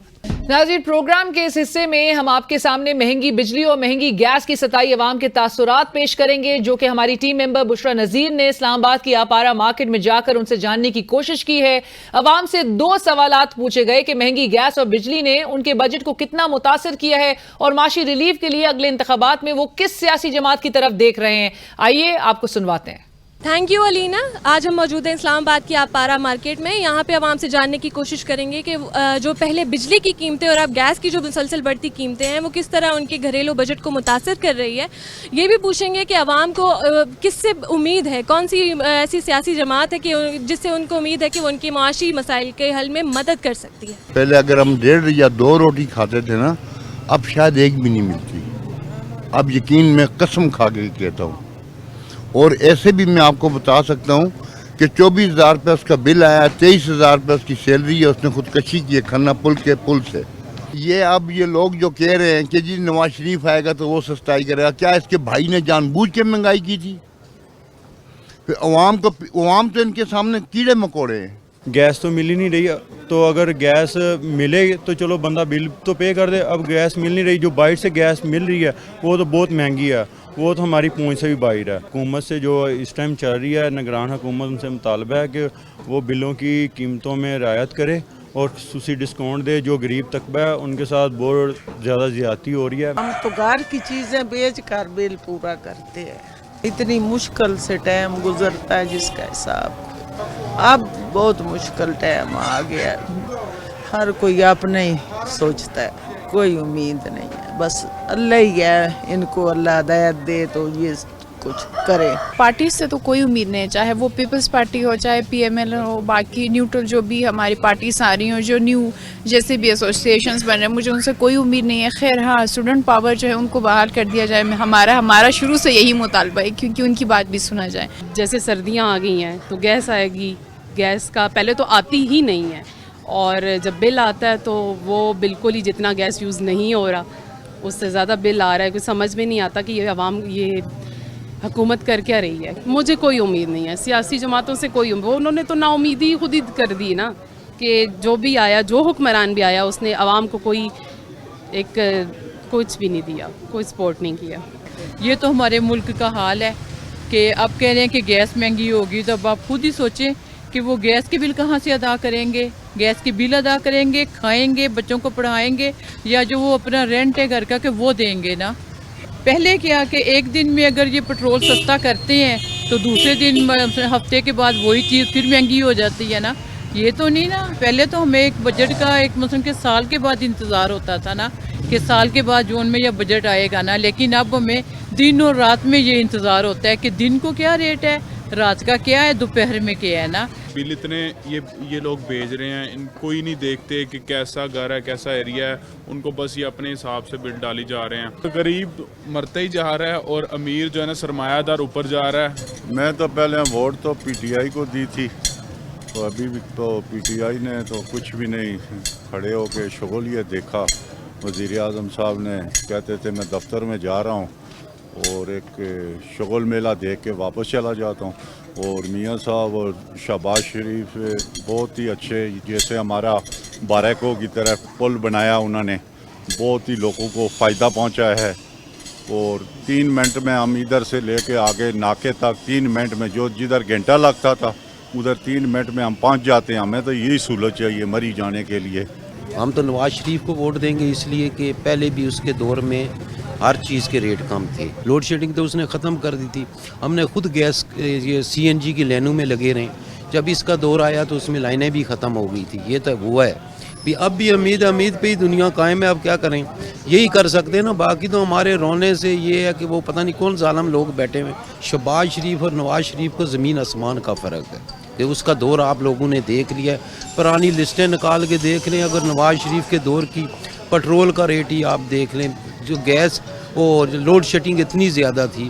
ناظرین، پروگرام کے اس حصے میں ہم آپ کے سامنے مہنگی بجلی اور مہنگی گیس کی ستائی عوام کے تاثرات پیش کریں گے، جو کہ ہماری ٹیم ممبر بشرا نذیر نے اسلام آباد کی آپارا مارکیٹ میں جا کر ان سے جاننے کی کوشش کی ہے۔ عوام سے 2 سوالات پوچھے گئے کہ مہنگی گیس اور بجلی نے ان کے بجٹ کو کتنا متاثر کیا ہے اور معاشی ریلیف کے لیے اگلے انتخابات میں وہ کس سیاسی جماعت کی طرف دیکھ رہے ہیں۔ آئیے آپ کو سنواتے ہیں۔ تھینک یو علینا۔ آج ہم موجود ہیں اسلام آباد کی آپارا مارکیٹ میں۔ یہاں پہ عوام سے جاننے کی کوشش کریں گے کہ جو پہلے بجلی کی قیمتیں اور اب گیس کی جو مسلسل بڑھتی قیمتیں ہیں وہ کس طرح ان کے گھریلو بجٹ کو متاثر کر رہی ہے۔ یہ بھی پوچھیں گے کہ عوام کو کس سے امید ہے، کون سی ایسی سیاسی جماعت ہے کہ جس سے ان کو امید ہے کہ وہ ان کے معاشی مسائل کے حل میں مدد کر سکتی ہے۔ پہلے اگر ہم 1.5 یا 2 روٹی کھاتے تھے نا، اب شاید 1 بھی نہیں ملتی۔ اب یقین میں قسم کھا کے کہتا ہوں، اور ایسے بھی میں آپ کو بتا سکتا ہوں کہ 24,000 روپے اس کا بل آیا، 23,000 روپے اس کی سیلری ہے، اس نے خودکشی کی ہے کھنا پل سے۔ یہ اب یہ لوگ جو کہہ رہے ہیں کہ جی نواز شریف آئے گا تو وہ سستائی کرے گا، کیا اس کے بھائی نے جان بوجھ کے مہنگائی کی تھی؟ پھر عوام تو ان کے سامنے کیڑے مکوڑے ہیں۔ گیس تو مل ہی نہیں رہی، تو اگر گیس ملے تو چلو بندہ بل تو پے کر دے، اب گیس مل نہیں رہی۔ جو باہر سے گیس مل رہی ہے وہ تو بہت مہنگی ہے، وہ تو ہماری پہنچ سے بھی باہر ہے۔ حکومت سے جو اس ٹائم چل رہی ہے، نگران حکومت، ان سے مطالبہ ہے کہ وہ بلوں کی قیمتوں میں رعایت کرے اور خصوصی ڈسکاؤنٹ دے۔ جو غریب طبقہ ہے ان کے ساتھ بہت زیادہ زیادتی ہو رہی ہے۔ ہم تو گھر کی چیزیں بیچ کر بل پورا کرتے ہیں، اتنی مشکل سے ٹائم گزرتا ہے جس کا حساب اب بہت مشکل ٹائم آ گیا، ہر کوئی اپنا ہی سوچتا ہے، کوئی امید نہیں ہے، بس اللہ ہی ہے، ان کو اللہ ہدایت دے تو یہ کچھ کرے۔ پارٹی سے تو کوئی امید نہیں ہے، چاہے وہ پیپلز پارٹی ہو، چاہے پی ایم ایل ہو، باقی نیوٹرل جو بھی ہماری پارٹیز آ رہی ہوں، جو نیو جیسے بھی ایسوسیشنز بن رہے ہیں، مجھے ان سے کوئی امید نہیں ہے۔ خیر ہاں، اسٹوڈنٹ پاور جو ہے ان کو بحال کر دیا جائے، ہمارا شروع سے یہی مطالبہ ہے، کیونکہ ان کی بات بھی سنا جائے۔ جیسے سردیاں آ گئی ہیں تو گیس آئے گی، گیس کا پہلے تو آتی ہی نہیں ہے، اور جب بل آتا ہے تو وہ بالکل ہی جتنا گیس یوز نہیں ہو رہا اس سے زیادہ بل آ رہا ہے۔ کچھ سمجھ میں نہیں آتا کہ یہ عوام، یہ حکومت کر کیا رہی ہے۔ مجھے کوئی امید نہیں ہے سیاسی جماعتوں سے، کوئی امید، انہوں نے تو نا امیدی خود ہی کر دی نا، کہ جو بھی آیا، جو حکمران بھی آیا، اس نے عوام کو کوئی ایک کچھ بھی نہیں دیا، کوئی سپورٹ نہیں کیا۔ یہ تو ہمارے ملک کا حال ہے کہ اب کہہ رہے ہیں کہ گیس مہنگی ہوگی، تو اب آپ خود ہی سوچیں کہ وہ گیس کے بل کہاں سے ادا کریں گے، گیس کے بل ادا کریں گے، کھائیں گے، بچوں کو پڑھائیں گے، یا جو وہ اپنا رینٹ ہے گھر کا کہ وہ دیں گے نا۔ پہلے کیا کہ ایک دن میں اگر یہ پیٹرول سستا کرتے ہیں تو دوسرے دن ہفتے کے بعد وہی چیز پھر مہنگی ہو جاتی ہے نا، یہ تو نہیں نا۔ پہلے تو ہمیں ایک بجٹ کا ایک مثلا کہ سال کے بعد انتظار ہوتا تھا نا، کہ سال کے بعد جون میں یہ بجٹ آئے گا نا، لیکن اب ہمیں دن اور رات میں یہ انتظار ہوتا ہے کہ دن کو کیا ریٹ ہے، رات کا کیا ہے، دوپہر میں کیا ہے نا۔ بل اتنے یہ لوگ بھیج رہے ہیں، ان کوئی نہیں دیکھتے کہ کیسا گھر ہے، کیسا ایریا ہے، ان کو بس یہ اپنے حساب سے بل ڈالی جا رہے ہیں۔ غریب مرتے ہی جا رہا ہے اور امیر جو ہے نا سرمایہ دار اوپر جا رہا ہے۔ میں تو پہلے ووٹ تو پی ٹی آئی کو دی تھی، تو ابھی بھی تو پی ٹی آئی نے تو کچھ بھی نہیں، کھڑے ہو کے شغل یہ دیکھا۔ وزیر اعظم صاحب نے کہتے تھے میں دفتر میں جا رہا ہوں اور ایک شغل میلہ دیکھ کے واپس چلا جاتا ہوں، اور میاں صاحب اور شہباز شریف بہت ہی اچھے، جیسے ہمارا باریکو کی طرح پل بنایا انہوں نے، بہت ہی لوگوں کو فائدہ پہنچایا ہے، اور 3 منٹ میں ہم ادھر سے لے کے آگے ناکے تک 3 منٹ میں، جو جدھر گھنٹہ لگتا تھا ادھر 3 منٹ میں ہم پہنچ جاتے ہیں۔ ہمیں تو یہی سہولت چاہیے مری جانے کے لیے۔ ہم تو نواز شریف کو ووٹ دیں گے، اس لیے کہ پہلے بھی اس کے دور میں ہر چیز کے ریٹ کم تھے، لوڈ شیڈنگ تو اس نے ختم کر دی تھی، ہم نے خود گیس یہ سی این جی کی لائنوں میں لگے رہے، جب اس کا دور آیا تو اس میں لائنیں بھی ختم ہو گئی تھی، یہ تو ہوا ہے بھی۔ اب بھی امید پہ ہی دنیا قائم ہے، اب کیا کریں، یہی کر سکتے ہیں نا۔ باقی تو ہمارے رونے سے یہ ہے کہ وہ پتہ نہیں کون ظالم لوگ بیٹھے ہوئے، شہباز شریف اور نواز شریف کو زمین آسمان کا فرق ہے، کہ اس کا دور آپ لوگوں نے دیکھ لیا ہے، پرانی لسٹیں نکال کے دیکھ لیں، اگر نواز شریف کے دور کی پٹرول کا ریٹ ہی آپ دیکھ لیں، جو گیس اور لوڈ شیڈنگ اتنی زیادہ تھی